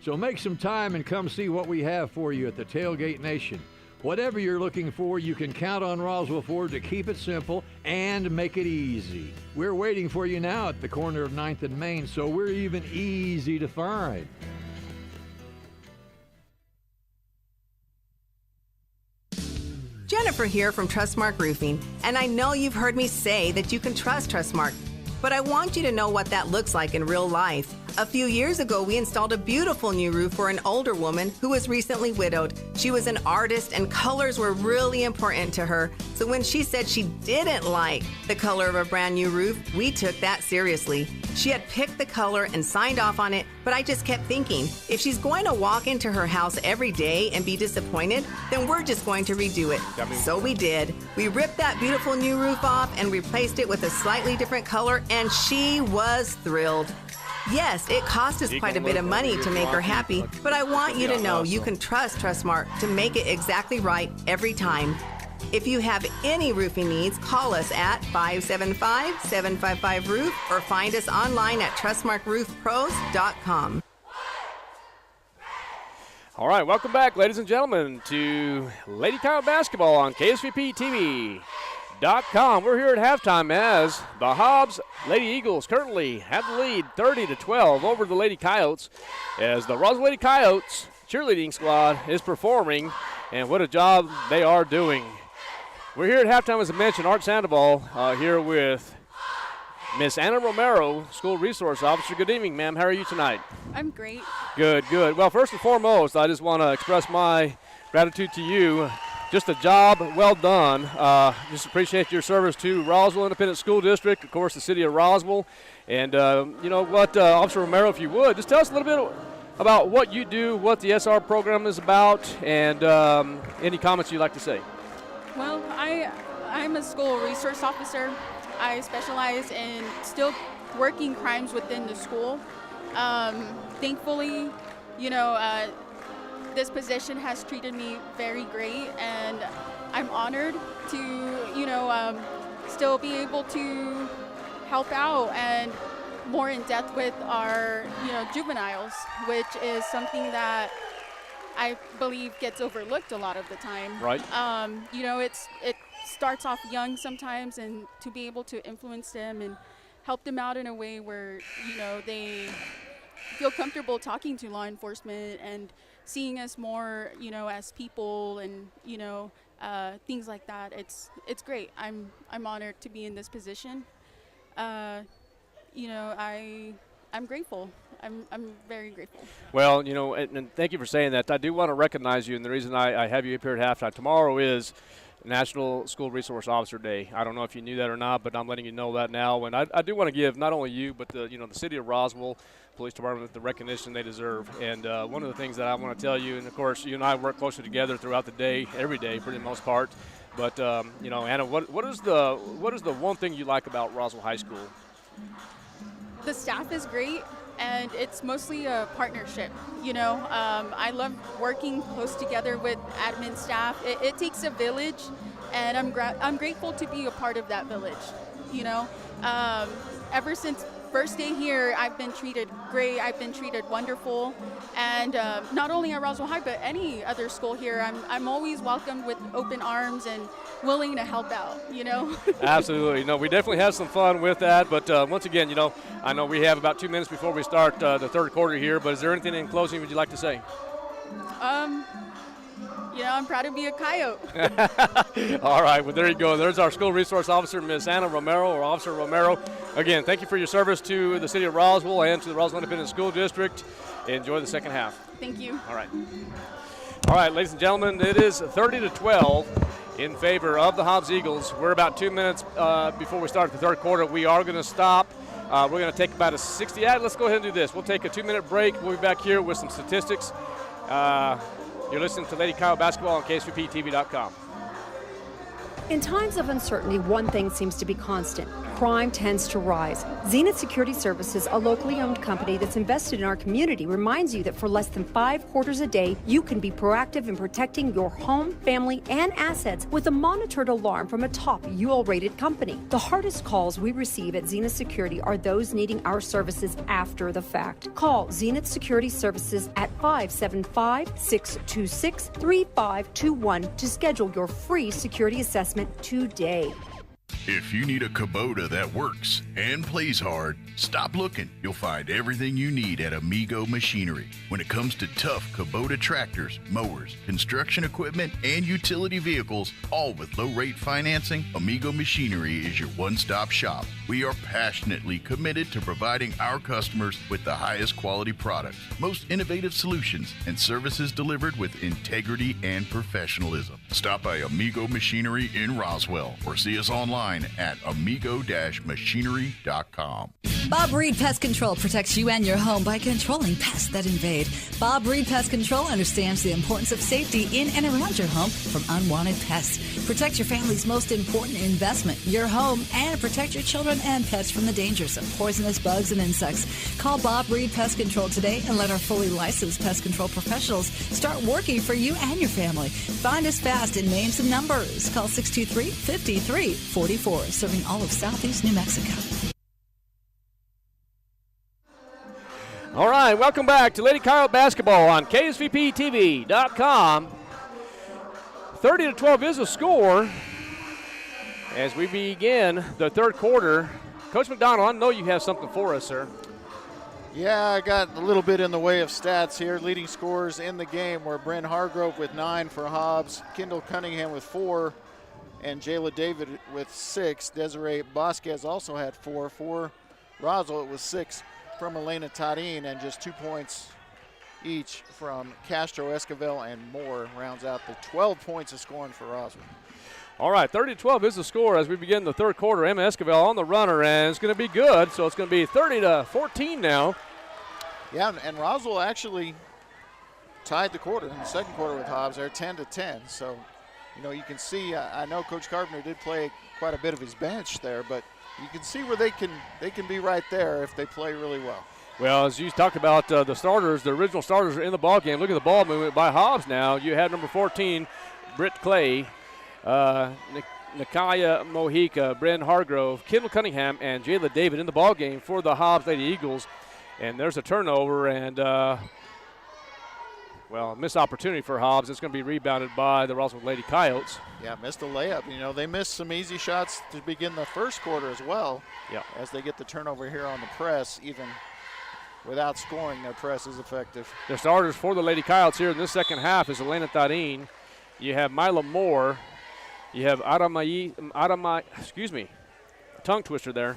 So make some time and come see what we have for you at the Tailgate Nation. Whatever you're looking for, you can count on Roswell Ford to keep it simple and make it easy. We're waiting for you now at the corner of 9th and Main, so we're even easy to find. Jennifer here from Trustmark Roofing, and I know you've heard me say that you can trust Trustmark, but I want you to know what that looks like in real life. A few years ago, we installed a beautiful new roof for an older woman who was recently widowed. She was an artist and colors were really important to her. So when she said she didn't like the color of a brand new roof, we took that seriously. She had picked the color and signed off on it, but I just kept thinking, if she's going to walk into her house every day and be disappointed, then we're just going to redo it. So we did. We ripped that beautiful new roof off and replaced it with a slightly different color, and she was thrilled. Yes, it cost us quite a bit of money to make her happy, but I want you to know you can trust Trustmark to make it exactly right every time. If you have any roofing needs, call us at 575-755-ROOF or find us online at trustmarkroofpros.com. All right, welcome back, ladies and gentlemen, to Lady Coyote Basketball on KSVP-TV.com. We're here at halftime as the Hobbs Lady Eagles currently have the lead 30-12 over the Lady Coyotes, as the Roswell Lady Coyotes cheerleading squad is performing, and what a job they are doing. We're here at halftime, as I mentioned. Art Sandoval here with Miss Anna Romero, School Resource Officer. Good evening, ma'am. How are you tonight? I'm great. Good, good. Well, first and foremost, I just want to express my gratitude to you. Just a job well done. Just appreciate your service to Roswell Independent School District, of course, the city of Roswell. And you know what, Officer Romero, if you would, just tell us a little bit about what you do, what the SR program is about, and any comments you'd like to say. Well, I'm a school resource officer. I specialize in still working crimes within the school. Thankfully, you know, this position has treated me very great, and I'm honored to, you know, still be able to help out and more in depth with our, you know, juveniles, which is something that I believe gets overlooked a lot of the time. Right. You know, it starts off young sometimes, and to be able to influence them and help them out in a way where, you know, they feel comfortable talking to law enforcement and seeing us more, you know, as people, and, you know, things like that. It's great. I'm honored to be in this position. You know, I I'm grateful. I'm very grateful. Well, you know, and thank you for saying that. I do want to recognize you, and the reason I have you up here at halftime, tomorrow is National School Resource Officer Day. I don't know if you knew that or not, but I'm letting you know that now. And I do want to give not only you, but the city of Roswell Police Department the recognition they deserve. And one of the things that I want to tell you, and of course you and I work closely together throughout the day, every day for the most part. But Anna, what is the one thing you like about Roswell High School? The staff is great, and it's mostly a partnership. I love working close together with admin staff. It takes a village, and I'm grateful to be a part of that village. Ever since first day here, I've been treated great. I've been treated wonderful, and not only at Roswell High, but any other school here, I'm always welcomed with open arms and willing to help out. Absolutely. No, we definitely have some fun with that. But once again, I know we have about 2 minutes before we start the third quarter here. But is there anything in closing would you like to say? I'm proud to be a Coyote. All right, well, there you go. There's our school resource officer, Ms. Anna Romero, or Officer Romero. Again, thank you for your service to the city of Roswell and to the Roswell Independent School District. Enjoy the second half. Thank you. All right, ladies and gentlemen, it is 30-12 in favor of the Hobbs Eagles. We're about 2 minutes before we start the third quarter. We are going to stop. We're going to take about a 60. Let's go ahead and do this. We'll take a 2-minute break. We'll be back here with some statistics. You're listening to Lady Coyote Basketball on KSVPTV.com. In times of uncertainty, one thing seems to be constant. Crime tends to rise. Zenith Security Services, a locally owned company that's invested in our community, reminds you that for less than 5 quarters a day, you can be proactive in protecting your home, family, and assets with a monitored alarm from a top UL-rated company. The hardest calls we receive at Zenith Security are those needing our services after the fact. Call Zenith Security Services at 575-626-3521 to schedule your free security assessment today. If you need a Kubota that works and plays hard, stop looking. You'll find everything you need at Amigo Machinery. When it comes to tough Kubota tractors, mowers, construction equipment, and utility vehicles, all with low-rate financing, Amigo Machinery is your one-stop shop. We are passionately committed to providing our customers with the highest quality products, most innovative solutions, and services delivered with integrity and professionalism. Stop by Amigo Machinery in Roswell or see us online at amigo-machinery.com. Bob Reed Pest Control protects you and your home by controlling pests that invade. Bob Reed Pest Control understands the importance of safety in and around your home from unwanted pests. Protect your family's most important investment, your home, and protect your children and pets from the dangers of poisonous bugs and insects. Call Bob Reed Pest Control today and let our fully licensed pest control professionals start working for you and your family. Find us fast in names and numbers. Call 623-5344, serving all of Southeast New Mexico. All right, welcome back to Lady Coyote Basketball on KSVPTV.com. 30-12 is the score as we begin the third quarter. Coach McDonald, I know you have something for us, sir. Yeah, I got a little bit in the way of stats here. Leading scorers in the game were Bryn Hargrove with 9 for Hobbs, Kendall Cunningham with 4, and Jayla David with 6. Desiree Vasquez also had 4. For Roswell, it was 6 from Elena Tarin, and just 2 points each from Castro, Esquivel, and Moore rounds out the 12 points of scoring for Roswell. All right, 30-12 is the score as we begin the third quarter. Emma Esquivel on the runner, and it's going to be good, so it's going to be 30-14 now. Yeah, and Roswell actually tied the quarter in the second quarter with Hobbs. They're 10-10, so you can see. I know Coach Carpenter did play quite a bit of his bench there, but you can see where they can be right there if they play really well. Well, as you talked about the starters, the original starters are in the ball game. Look at the ball movement by Hobbs now. You have number 14, Britt Clay, Nakaya Mojica, Bryn Hargrove, Kendall Cunningham, and Jayla David in the ball game for the Hobbs Lady Eagles. And there's a turnover and, missed opportunity for Hobbs. It's going to be rebounded by the Roswell Lady Coyotes. Yeah, missed a layup. They missed some easy shots to begin the first quarter as well. Yeah. As they get the turnover here on the press, even without scoring, their press is effective. The starters for the Lady Coyotes here in this second half is Elena Tarin. You have Mila Moore. You have tongue twister there.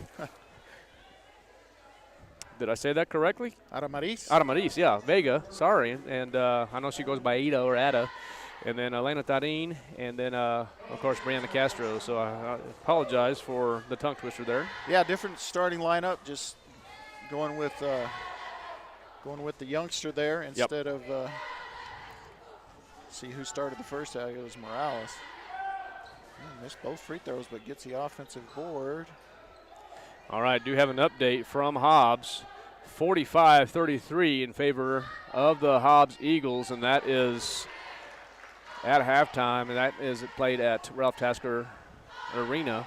Did I say that correctly? Adamaris. Adamaris, yeah. Vega, sorry. And I know she goes by Ada or Ada. And then Elena Tarin, and then, of course, Brianna Castro. So I apologize for the tongue twister there. Yeah, different starting lineup, just going with the youngster there instead of see who started the first half. It was Morales. Missed both free throws, but gets the offensive board. All right, do have an update from Hobbs. 45-33 in favor of the Hobbs Eagles, and that is at halftime, and that is played at Ralph Tasker Arena.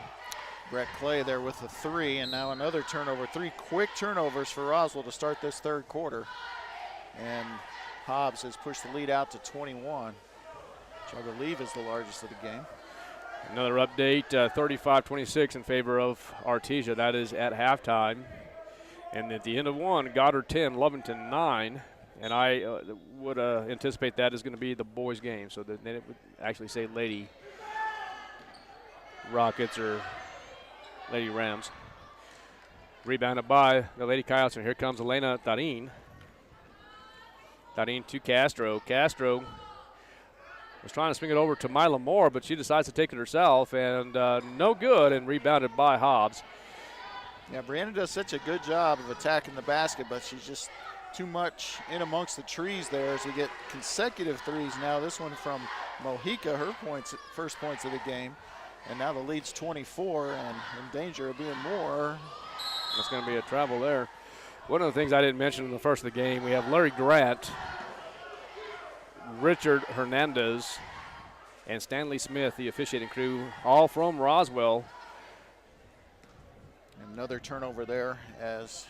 Brett Clay there with the 3, and now another turnover. 3 quick turnovers for Roswell to start this third quarter. And Hobbs has pushed the lead out to 21, which I believe is the largest of the game. Another update, 35-26 in favor of Artesia. That is at halftime. And at the end of one, Goddard 10, Lovington 9. And I would anticipate that is going to be the boys' game. So then it would actually say Lady Rockets or Lady Rams. Rebounded by the Lady Coyotes, and here comes Elena Tarin. Tarin to Castro. Castro was trying to swing it over to Mila Moore, but she decides to take it herself, and no good, and rebounded by Hobbs. Yeah, Brianna does such a good job of attacking the basket, but she's just too much in amongst the trees there as we get consecutive threes now. This one from Mojica, her first points of the game. And now the lead's 24 and in danger of being more. That's going to be a travel there. One of the things I didn't mention in the first of the game, we have Larry Grant, Richard Hernandez, and Stanley Smith, the officiating crew, all from Roswell. Another turnover there as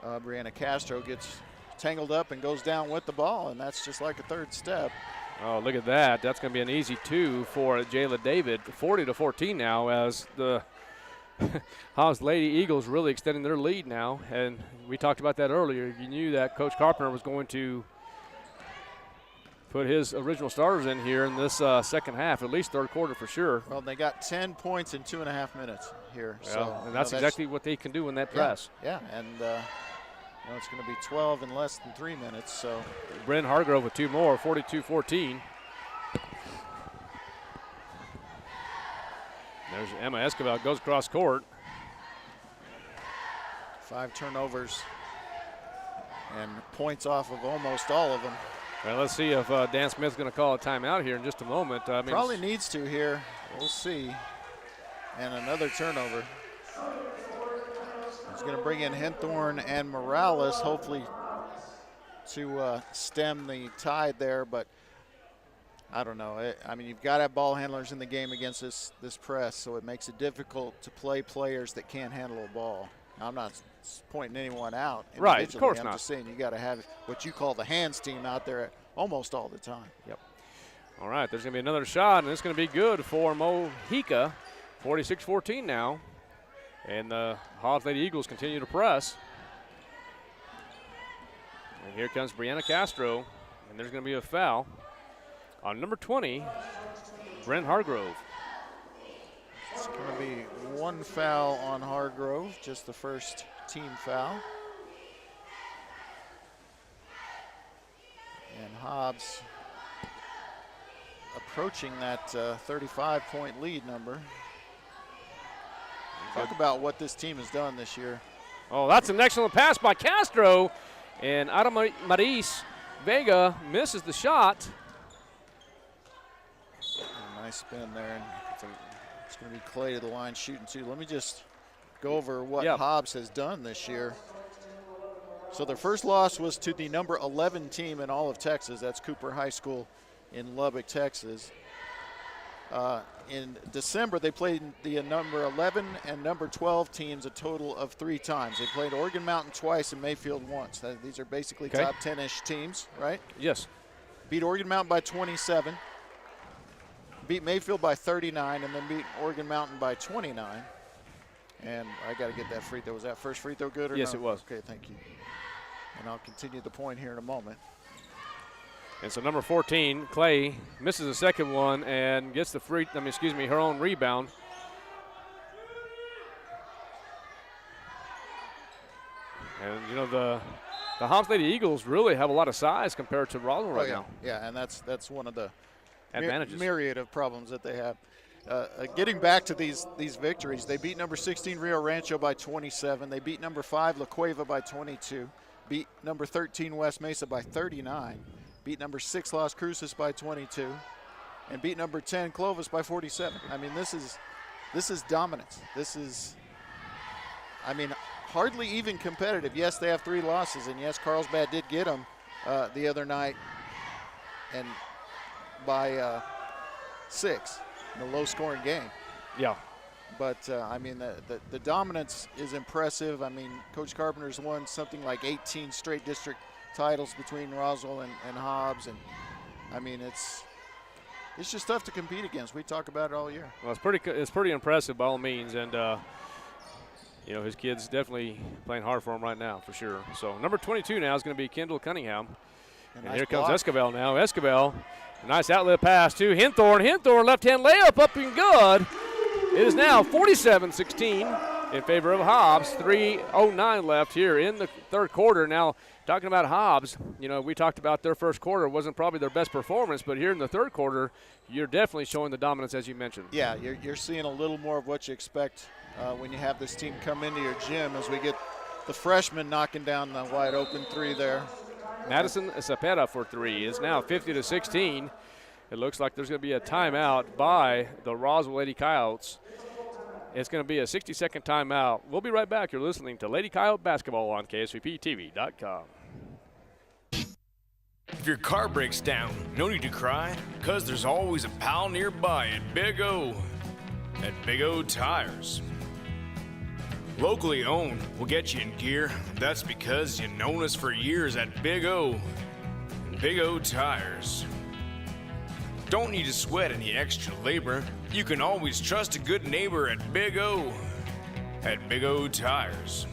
Brianna Castro gets tangled up and goes down with the ball, and that's just like a third step. Oh, look at that. That's going to be an easy 2 for Jayla David. 40-14 now as the Hobbs Lady Eagles really extending their lead now. And we talked about that earlier. You knew that Coach Carpenter was going to put his original starters in here in this second half, at least third quarter for sure. Well, they got 10 points in 2.5 minutes here. Yeah, so and that's exactly what they can do in that press. Yeah, and it's going to be 12 in less than 3 minutes. So Bryn Hargrove with 2 more, 42-14. There's Emma Escobar, goes across court. 5 turnovers and points off of almost all of them. Well, let's see if Dan Smith's going to call a timeout here in just a moment. Probably needs to here. We'll see. And another turnover. He's going to bring in Henthorn and Morales, hopefully to stem the tide there, but I don't know. You've got to have ball handlers in the game against this press, so it makes it difficult to play players that can't handle a ball. Now, I'm not pointing anyone out. Right, of course I'm not. just saying you got to have what you call the hands team out there almost all the time. Yep. All right, there's going to be another shot, and it's going to be good for Mojica. 46-14 now. And the Hobbs Lady Eagles continue to press. And here comes Brianna Castro, and there's going to be a foul on number 20, Brent Hargrove. It's going to be 1 foul on Hargrove, just the first team foul. And Hobbs approaching that 35-point lead number. Talk about what this team has done this year. Oh, that's an excellent pass by Castro. And Adamaris Vega misses the shot. A nice spin there. And it's going to be Clay to the line shooting 2. Let me just go over what Hobbs has done this year. So their first loss was to the number 11 team in all of Texas. That's Cooper High School in Lubbock, Texas. In December, they played the number 11 and number 12 teams a total of 3 times. They played Oregon Mountain twice and Mayfield once. These are basically top 10-ish teams, right? Yes. Beat Oregon Mountain by 27, beat Mayfield by 39, and then beat Oregon Mountain by 29. And I got to get that free throw. Was that first free throw good or Yes, no? it was. Okay, thank you. And I'll continue the point here in a moment. And so number 14, Clay, misses the second one and gets her own rebound. And, you know, the Hobbs Lady Eagles really have a lot of size compared to Roswell right now. Yeah, and that's one of the advantages. Myriad of problems that they have. Getting back to these victories, they beat number 16 Rio Rancho by 27. They beat number 5 La Cueva by 22. Beat number 13 West Mesa by 39. Beat number 6 Las Cruces by 22. And beat number 10 Clovis by 47. I mean, this is dominance. This is, I mean, hardly even competitive. Yes, they have 3 losses, and yes, Carlsbad did get them the other night, and by 6 in a low-scoring game. Yeah. But, I mean, the dominance is impressive. I mean, Coach Carpenter's won something like 18 straight district titles between Roswell and Hobbs, and, I mean, it's just tough to compete against. We talk about it all year. Well, it's pretty impressive by all means, and you know, his kid's definitely playing hard for him right now, for sure. So number 22 now is going to be Kendall Cunningham. And nice here comes block. Escobar now. Escobar, a nice outlet pass to Hinthorn. Hinthorn, left-hand layup up and good. It is now 47-16 in favor of Hobbs. 3:09 left here in the third quarter. Now, talking about Hobbs, you know, we talked about their first quarter wasn't probably their best performance, but here in the third quarter, you're definitely showing the dominance, as you mentioned. Yeah, you're seeing a little more of what you expect when you have this team come into your gym, as we get the freshmen knocking down the wide open 3 there. Madison Cepeda for 3 is now 50-16. It looks like there's going to be a timeout by the Roswell Lady Coyotes. It's going to be a 60-second timeout. We'll be right back. You're listening to Lady Coyote Basketball on KSVPTV.com. If your car breaks down, no need to cry, because there's always a pal nearby at Big O. At Big O Tires. Locally owned will get you in gear. That's because you've known us for years at Big O. Big O Tires. Don't need to sweat any extra labor. You can always trust a good neighbor at Big O. At Big O Tires.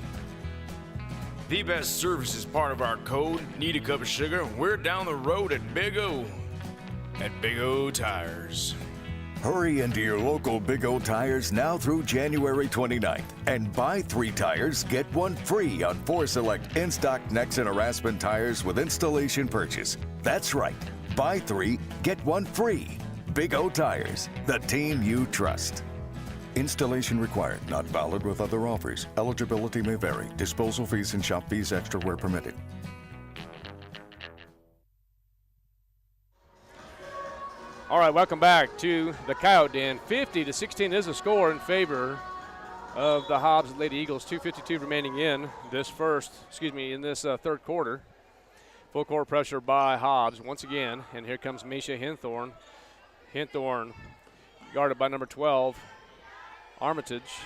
The best service is part of our code. Need a cup of sugar? We're down the road at Big O. At Big O Tires. Hurry into your local Big O Tires now through January 29th and buy 3 tires, get 1 free on 4 select in-stock Nexen or Aspen tires with installation purchase. That's right. Buy 3, get 1 free. Big O Tires, the team you trust. Installation required, not valid with other offers. Eligibility may vary. Disposal fees and shop fees extra where permitted. All right, welcome back to the Coyote Den. 50-16 is the score in favor of the Hobbs Lady Eagles. 2:52 remaining in this third quarter. Full court pressure by Hobbs once again, and here comes Misha Hinthorn. Hinthorn guarded by number 12, Armitage.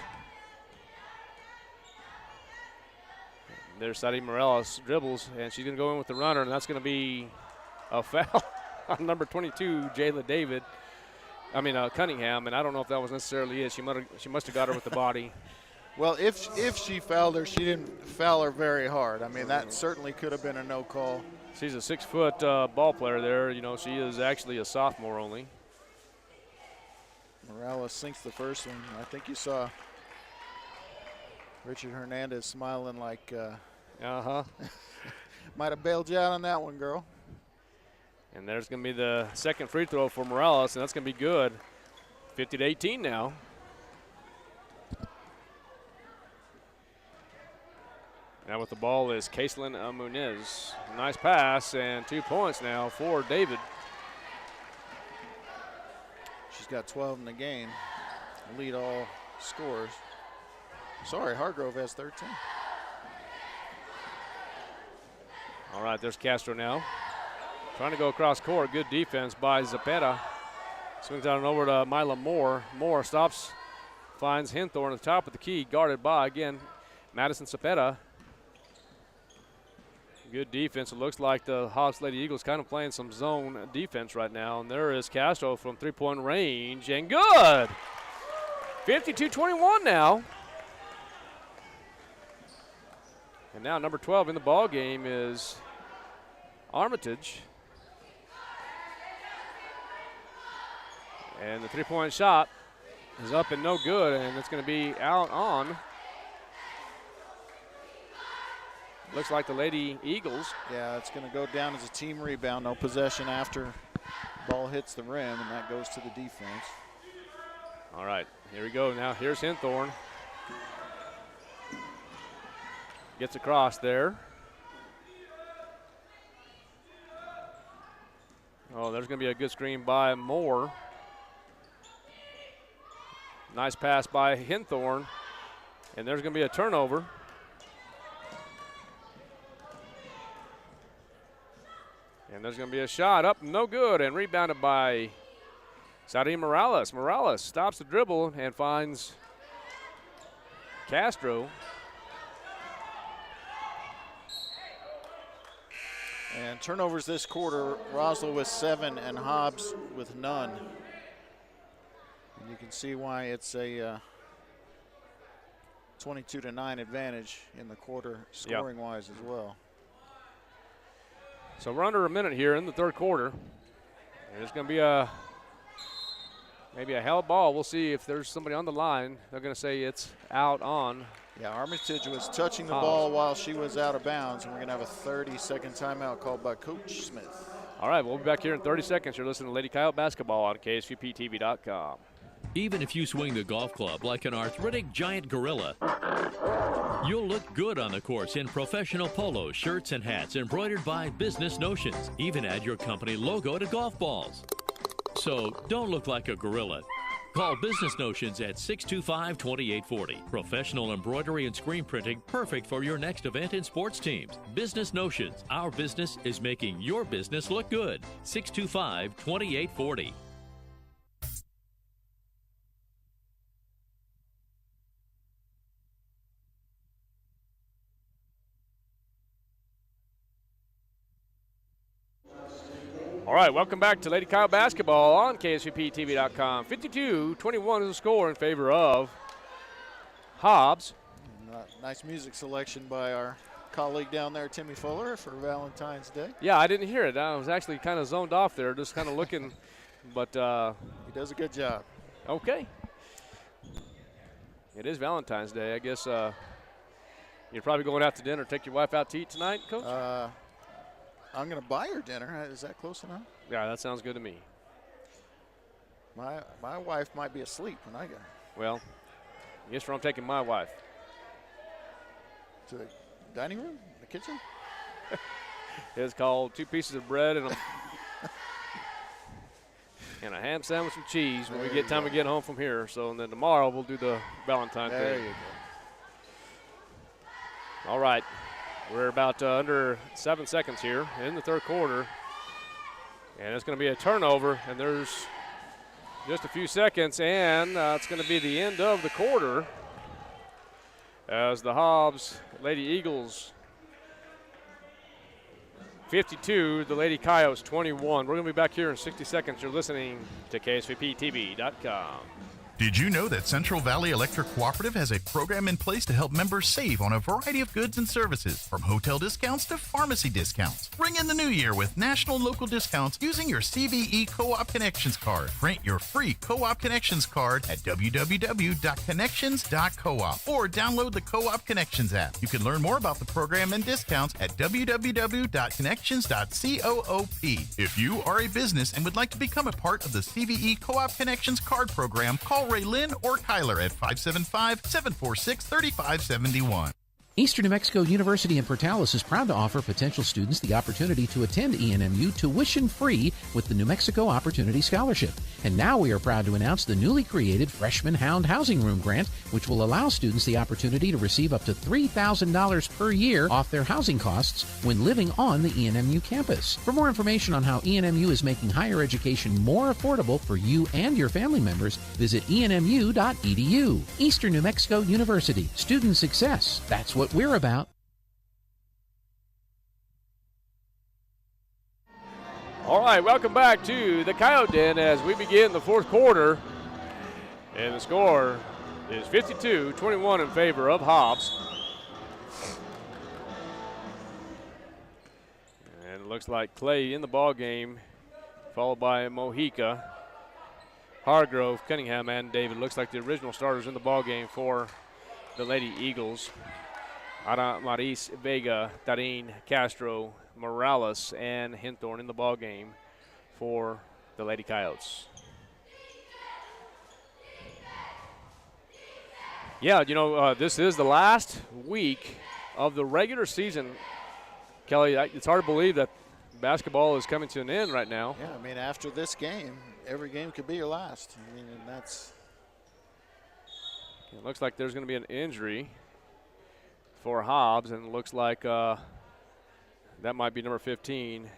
There's Sadie Morales dribbles, and she's going to go in with the runner, and that's going to be a foul on number 22, Jayla Cunningham, and I don't know if that was necessarily it. She must have got her with the body. Well, if she fouled her, she didn't foul her very hard. I mean, that certainly could have been a no call. She's a 6-foot ball player there. You know, she is actually a sophomore only. Morales sinks the first one. I think you saw Richard Hernandez smiling like, might have bailed you out on that one, girl. And there's going to be the second free throw for Morales, and that's going to be good. 50-18 now. Now with the ball is Caitlin Muniz. Nice pass, and 2 points now for David. She's got 12 in the game. Lead all scorers. Sorry, Hargrove has 13. All right, there's Castro now. Trying to go across court. Good defense by Zapeta. Swings out and over to Mila Moore. Moore stops, finds Hinthorn at the top of the key, guarded by, again, Madison Zapeta. Good defense. It looks like the Hobbs Lady Eagles kind of playing some zone defense right now. And there is Castro from three-point range, and good! 52-21 now. And now number 12 in the ball game is Armitage. And the three-point shot is up and no good, and it's going to be out on Looks like the Lady Eagles. Yeah, it's going to go down as a team rebound. No possession after ball hits the rim, and that goes to the defense. All right, here we go now. Here's Hinthorn. Gets across there. Oh, there's going to be a good screen by Moore. Nice pass by Hinthorn. And there's going to be a turnover. And there's going to be a shot up, no good, and rebounded by Saudi Morales. Morales stops the dribble and finds Castro. And turnovers this quarter, Roswell with 7 and Hobbs with none. And you can see why it's a 22-9 advantage in the quarter, scoring-wise as well. So we're under a minute here in the third quarter. And it's going to be maybe a held ball. We'll see if there's somebody on the line. They're going to say it's out on. Yeah, Armitage was touching the ball while she was out of bounds, and we're going to have a 30-second timeout called by Coach Smith. All right, we'll be back here in 30 seconds. You're listening to Lady Coyote Basketball on KSVPTV.com. Even if you swing the golf club like an arthritic giant gorilla, you'll look good on the course in professional polos, shirts, and hats embroidered by Business Notions. Even add your company logo to golf balls. So don't look like a gorilla. Call Business Notions at 625-2840. Professional embroidery and screen printing, perfect for your next event and sports teams. Business Notions. Our business is making your business look good. 625-2840. All right, welcome back to Lady Coyote Basketball on KSVPTV.com. 52-21 is the score in favor of Hobbs. Nice music selection by our colleague down there, Timmy Fuller, for Valentine's Day. Yeah, I didn't hear it. I was actually kind of zoned off there, just kind of looking. But he does a good job. Okay. It is Valentine's Day. I guess you're probably going out to dinner. Take your wife out to eat tonight, Coach? I'm going to buy her dinner. Is that close enough? Yeah, that sounds good to me. My wife might be asleep when I get her. Well, guess where I'm taking my wife? To the dining room? The kitchen? It's called 2 pieces of bread and a ham sandwich with cheese when we get time to get home from here. So, and then tomorrow we'll do the Valentine's Day. There you go. All right. We're about under 7 seconds here in the third quarter. And it's going to be a turnover, and there's just a few seconds, and it's going to be the end of the quarter as the Hobbs Lady Eagles 52, the Lady Coyotes 21. We're going to be back here in 60 seconds. You're listening to KSVPTV.com. Did you know that Central Valley Electric Cooperative has a program in place to help members save on a variety of goods and services, from hotel discounts to pharmacy discounts? Ring in the new year with national and local discounts using your CVE Co-op Connections card. Print your free Co-op Connections card at www.connections.coop or download the Co-op Connections app. You can learn more about the program and discounts at www.connections.coop. If you are a business and would like to become a part of the CVE Co-op Connections card program, call Ray Lynn or Kyler at 575-746-3571. Eastern New Mexico University in Portales is proud to offer potential students the opportunity to attend ENMU tuition-free with the New Mexico Opportunity Scholarship. And now we are proud to announce the newly created Freshman Hound Housing Room Grant, which will allow students the opportunity to receive up to $3,000 per year off their housing costs when living on the ENMU campus. For more information on how ENMU is making higher education more affordable for you and your family members, visit enmu.edu. Eastern New Mexico University. Student success. That's what we're about. All right, welcome back to the Coyote Den as we begin the fourth quarter. And the score is 52-21 in favor of Hobbs. And it looks like Clay in the ball game, followed by Mojica, Hargrove, Cunningham, and David. Looks like the original starters in the ball game for the Lady Eagles. Ana Maris Vega, Darin Castro, Morales, and Hinthorn in the ball game for the Lady Coyotes. Yeah, this is the last week of the regular season. Kelly, it's hard to believe that basketball is coming to an end right now. Yeah, I mean, after this game, every game could be your last. I mean, and that's. It looks like there's going to be an injury for Hobbs, and it looks like that might be number 15,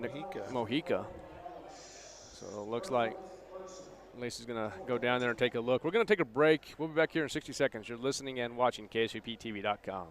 Mojica. So it looks like Lacey's going to go down there and take a look. We're going to take a break. We'll be back here in 60 seconds. You're listening and watching KSVPTV.com.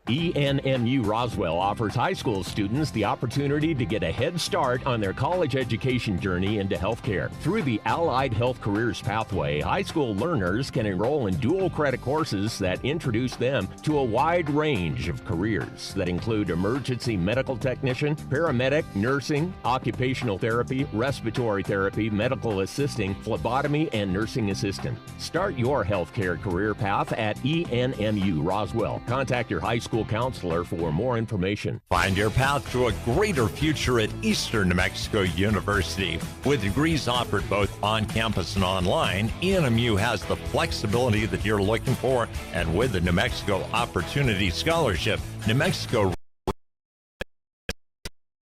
ENMU Roswell offers high school students the opportunity to get a head start on their college education journey into healthcare. Through the Allied Health Careers Pathway, high school learners can enroll in dual credit courses that introduce them to a wide range of careers that include emergency medical technician, paramedic, nursing, occupational therapy, respiratory therapy, medical assisting, phlebotomy, and nursing assistant. Start your healthcare career path at ENMU Roswell. Contact your high school counselor for more information. Find your path to a greater future at Eastern New Mexico University. With degrees offered both on campus and online, ENMU has the flexibility that you're looking for, and with the New Mexico Opportunity Scholarship, New Mexico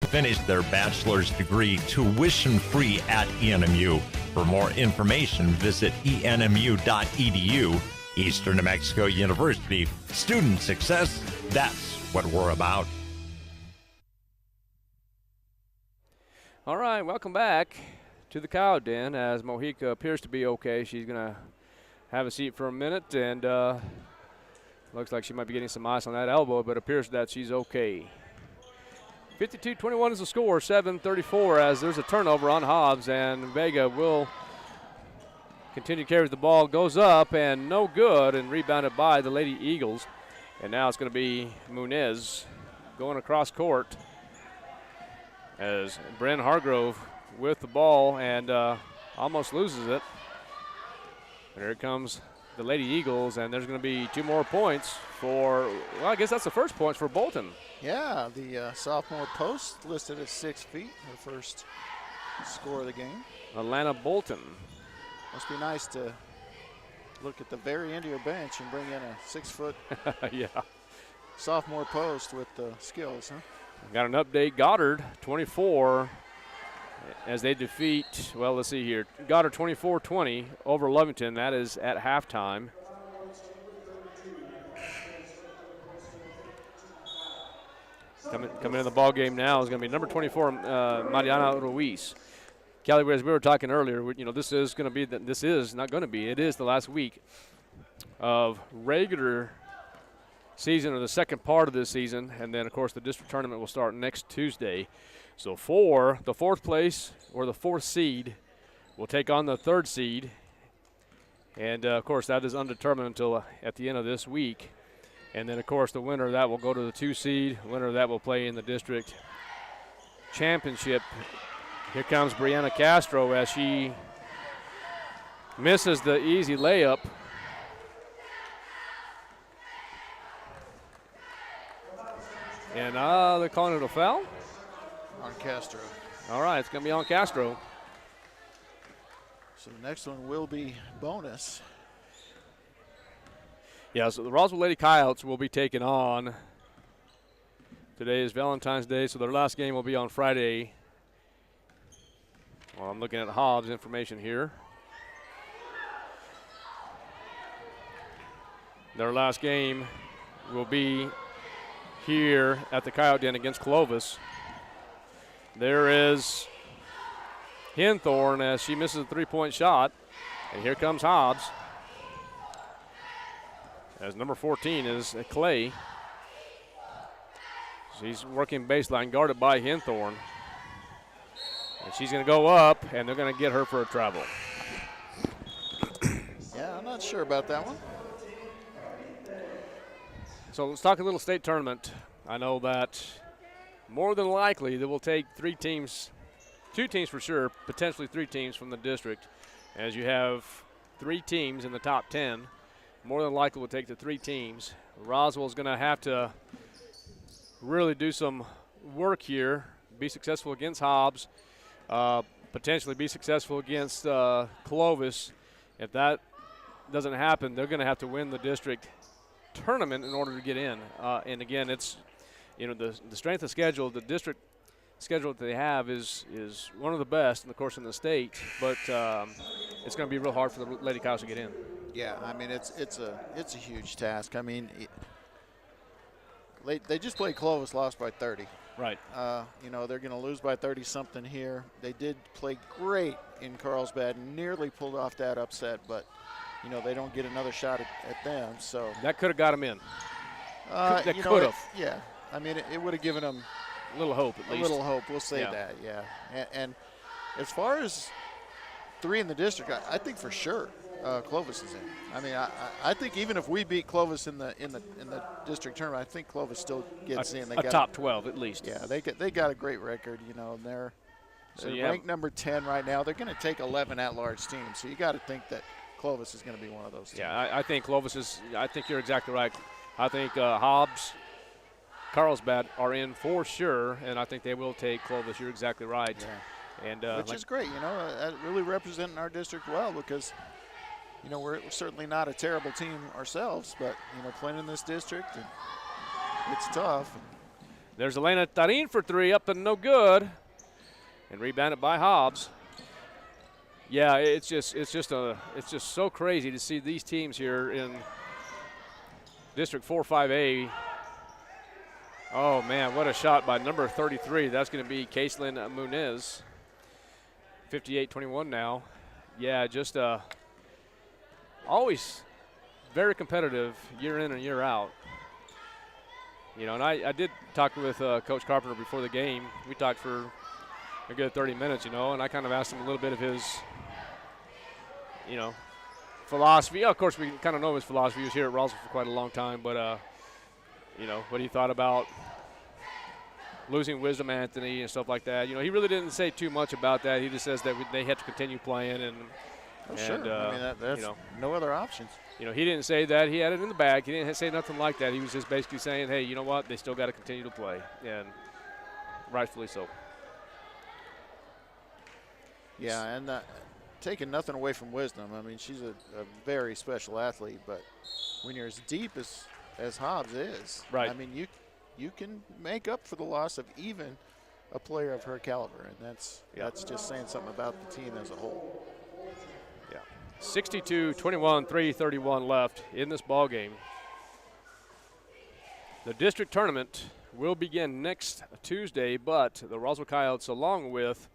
finished their bachelor's degree tuition-free at ENMU. For more information, visit enmu.edu. Eastern New Mexico University, student success, that's what we're about. All right, welcome back to the Cow Den as Mojica appears to be okay. She's going to have a seat for a minute, and looks like she might be getting some ice on that elbow, but appears that she's okay. 52-21 is the score, 7:34 as there's a turnover on Hobbs, and Vega will continue to carry the ball, goes up, and no good, and rebounded by the Lady Eagles. And now it's going to be Munez going across court as Bryn Hargrove with the ball and almost loses it. And here comes the Lady Eagles, and there's going to be 2 more points for, well, I guess that's the first points for Bolton. Yeah, the sophomore post listed at 6 feet, her first score of the game. Atlanta Bolton. Must be nice to look at the very end of your bench and bring in a 6-foot yeah. sophomore post with the skills, huh? Got an update. Goddard 24 as they defeat, well, let's see here. Goddard 24-20 over Lovington. That is at halftime. Coming in the ball game now is going to be number 24, Mariana Ruiz. Kelly, as we were talking earlier, this is going to be, this is not going to be, it is the last week of regular season, or the second part of this season, and then, of course, the district tournament will start next Tuesday. So for the 4th place, or the 4th seed, will take on the 3rd seed, and, of course, that is undetermined until at the end of this week. And then, of course, the winner of that will go to the 2 seed. Winner of that will play in the district championship. Here comes Brianna Castro as she misses the easy layup. And they're calling it a foul? On Castro. All right, it's going to be on Castro. So the next one will be bonus. Yeah, so the Roswell Lady Coyotes will be taking on. Today is Valentine's Day, so their last game will be on Friday. Well, I'm looking at Hobbs information here. Their last game will be here at the Coyote Den against Clovis. There is Hinthorn as she misses a 3-point shot. And here comes Hobbs. As number 14 is Clay. She's working baseline, guarded by Hinthorn. And she's going to go up, and they're going to get her for a travel. Yeah, I'm not sure about that one. So let's talk a little state tournament. I know that more than likely they will take 3 teams, 2 teams for sure, potentially 3 teams from the district, as you have 3 teams in the top 10. more than likely will take the 3 teams. Roswell's going to have to really do some work here, be successful against Hobbs, potentially be successful against Clovis. If that doesn't happen, they're going to have to win the district tournament in order to get in. And again, it's, the strength of schedule, the district schedule that they have is one of the best, of course, in the state. But it's going to be real hard for the Lady Coyotes to get in. Yeah, I mean it's a huge task. I mean, they just played Clovis, lost by 30. Right. They're going to lose by 30-something here. They did play great in Carlsbad, nearly pulled off that upset, but they don't get another shot at them. So that could have got them in. That could have. Yeah. I mean, it would have given them a little hope at least. A little hope. We'll say that. Yeah. And as far as 3 in the district, I think for sure Clovis is in. I mean, I think even if we beat Clovis in the district tournament, I think Clovis still gets in. They got top 12 at least. Yeah, they got a great record. And they're ranked number 10 right now. They're going to take 11 at-large teams, so you got to think that Clovis is going to be one of those teams. Yeah, I think Clovis is. I think you're exactly right. I think Hobbs, Carlsbad are in for sure, and I think they will take Clovis. You're exactly right. Yeah. And which is great. Really representing our district well because. We're certainly not a terrible team ourselves, but, playing in this district, it's tough. There's Elena Tarin for 3, up and no good, and rebounded by Hobbs. Yeah, it's just so crazy to see these teams here in District 4-5A. Oh, man, what a shot by number 33. That's going to be Caitlin Muniz. 58-21 now. Yeah, just always very competitive year in and year out. And I did talk with Coach Carpenter before the game. We talked for a good 30 minutes, and I kind of asked him a little bit of his, philosophy. Of course, we kind of know his philosophy. He was here at Roswell for quite a long time, but, what he thought about losing Wisdom Anthony and stuff like that. He really didn't say too much about that. He just says that they had to continue playing and sure. I mean, that's no other options. He didn't say that he had it in the bag. He didn't say nothing like that. He was just basically saying, hey, you know what? They still got to continue to play, and rightfully so. Yeah, and taking nothing away from Wisdom. I mean, she's a very special athlete, but when you're as deep as Hobbs is, right. I mean, you can make up for the loss of even a player of her caliber, and that's just saying something about the team as a whole. 62-21, 3:31 left in this ball game. The district tournament will begin next Tuesday, but the Roswell Coyotes, along with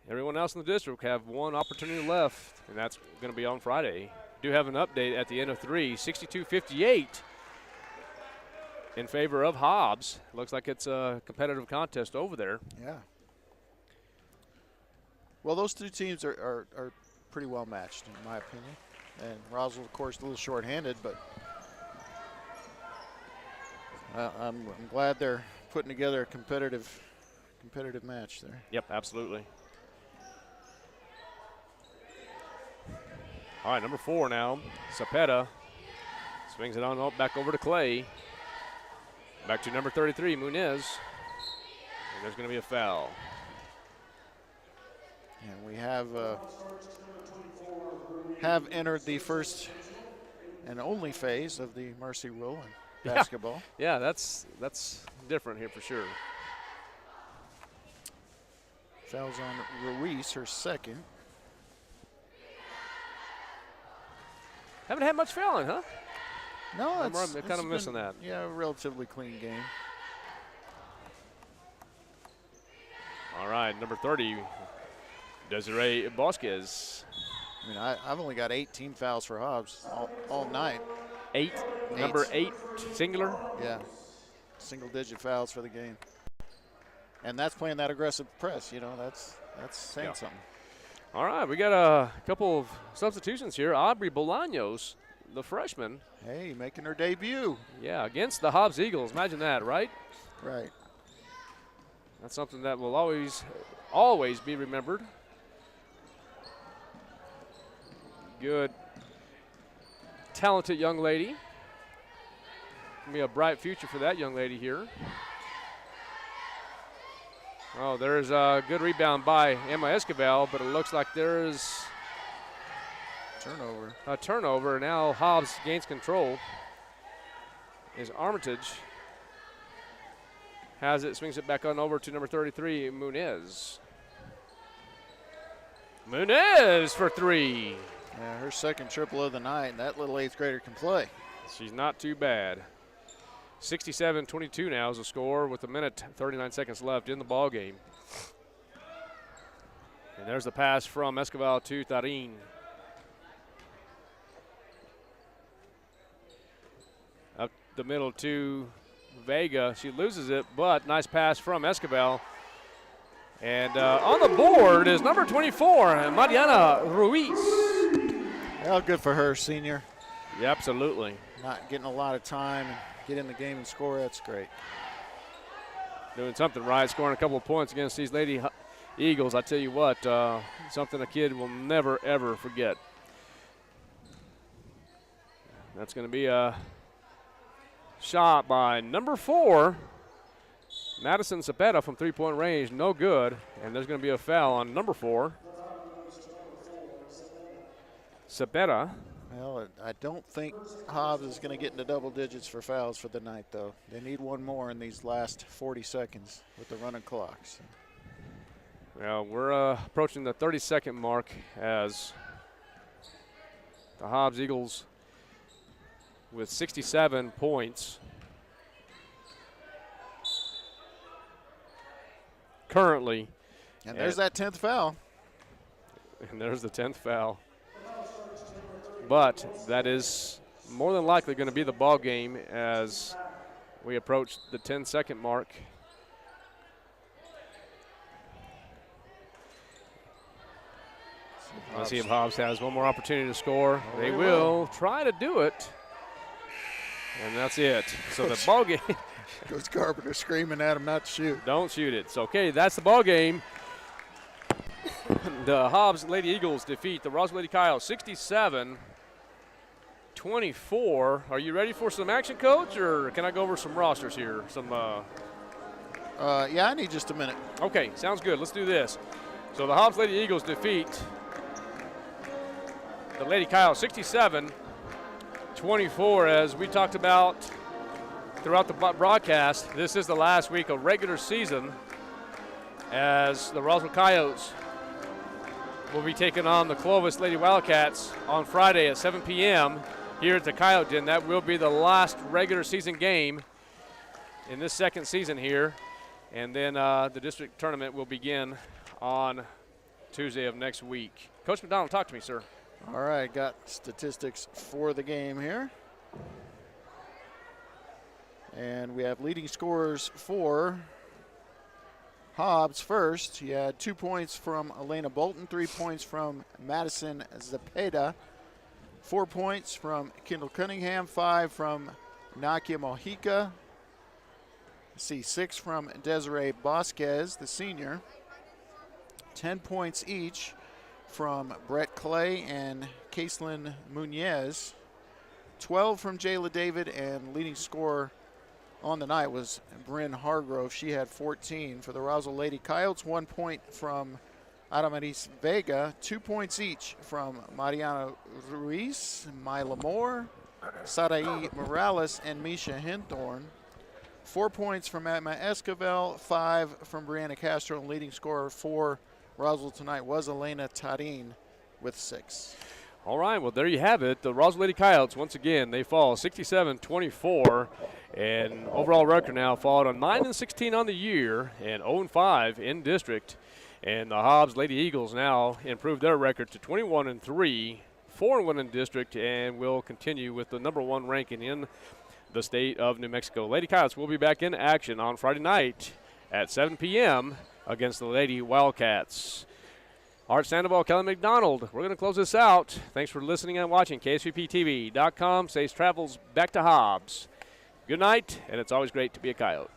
everyone else in the district, have one opportunity left, and that's going to be on Friday. Do have an update at the end of 3, 62-58 in favor of Hobbs. Looks like it's a competitive contest over there. Yeah. Well, those two teams are pretty well matched, in my opinion. And Roswell, of course, a little short-handed, but I'm glad they're putting together a competitive match there. Yep, absolutely. All right, number 4 now, Cepeda swings it on back over to Clay. Back to number 33, Muniz. And there's going to be a foul. And we have entered the first and only phase of the mercy rule in basketball. Yeah, that's different here for sure. Fouls on Ruiz, her second. Haven't had much fouling, huh? No, I'm kind of missing that. Yeah, a relatively clean game. All right, number 30, Desiree Bosquez. I mean, I've only got 18 fouls for Hobbs all night. 8? Number 8, singular? Yeah, single-digit fouls for the game. And that's playing that aggressive press, that's saying something. All right, we got a couple of substitutions here. Aubrey Bolaños, the freshman. Hey, making her debut. Yeah, against the Hobbs Eagles. Imagine that, right? Right. That's something that will always be remembered. Good talented young lady. Gonna be a bright future for that young lady here. Oh, there's a good rebound by Emma Esquivel, but it looks like there's a turnover. Now Hobbs gains control. Is Armitage. Has it, swings it back on over to number 33, Muniz. Muniz for three. Yeah, her second triple of the night, and that little 8th grader can play. She's not too bad. 67-22 now is the score with 1:39 seconds left in the ball game. And there's the pass from Esquivel to Tarin. Up the middle to Vega. She loses it, but nice pass from Esquivel. And on the board is number 24, Mariana Ruiz. Well, good for her, senior. Yeah, absolutely. Not getting a lot of time and get in the game and score, that's great. Doing something right, scoring a couple of points against these Lady Eagles. I tell you what, something a kid will never, ever forget. That's going to be a shot by number 4, Madison Cepeda from three-point range. No good, and there's going to be a foul on number 4, Cepeda. Well, I don't think Hobbs is going to get into double digits for fouls for the night, though. They need one more in these last 40 seconds with the running clocks. Well, we're approaching the 30-second mark as the Hobbs Eagles with 67 points currently. And there's that 10th foul. And there's the 10th foul. But that is more than likely going to be the ball game as we approach the 10-second mark. Let's see if Hobbs has one more opportunity to score. Oh, they will try to do it. And that's it. So the ball game. Coach Carpenter screaming at him not to shoot. Don't shoot it. So, okay, that's the ball game. The Hobbs Lady Eagles defeat the Roswell Lady Coyotes 67-24. Are you ready for some action, Coach, or can I go over some rosters here? Yeah, I need just a minute. Okay, sounds good. Let's do this. So the Hobbs Lady Eagles defeat the Lady Coyotes 67-24. As we talked about throughout the broadcast, this is the last week of regular season as the Roswell Coyotes will be taking on the Clovis Lady Wildcats on Friday at 7 p.m. here at the Coyote Den. That will be the last regular season game in this second season here. And then the district tournament will begin on Tuesday of next week. Coach McDonald, talk to me, sir. All right, got statistics for the game here. And we have leading scorers for Hobbs first. He had 2 points from Elena Bolton, 3 points from Madison Zepeda, 4 points from Kendall Cunningham, 5 from Nakia Mojica. Let's see, 6 from Desiree Bosquez, the senior. 10 points each from Brett Clay and Caitlin Munez. 12 from Jayla David, and leading scorer on the night was Bryn Hargrove. She had 14 for the Roswell Lady Coyotes. 1 point from Adamaris Vega. 2 points each from Mariana Ruiz, Myla Moore, Sarai Morales, and Misha Hinthorn. 4 points from Emma Esquivel, 5 from Brianna Castro, and leading scorer for Roswell tonight was Elena Tarin with 6. All right, well, there you have it. The Roswell Lady Coyotes, once again, they fall 67-24. And overall record now fall to 9-16 on the year and 0-5 in district. And the Hobbs Lady Eagles now improve their record to 21-3, 4-1 in district, and will continue with the #1 ranking in the state of New Mexico. Lady Coyotes will be back in action on Friday night at 7 p.m. against the Lady Wildcats. Art Sandoval, Kelly McDonald. We're going to close this out. Thanks for listening and watching. KSVPTV.com. Safe travels back to Hobbs. Good night, and it's always great to be a Coyote.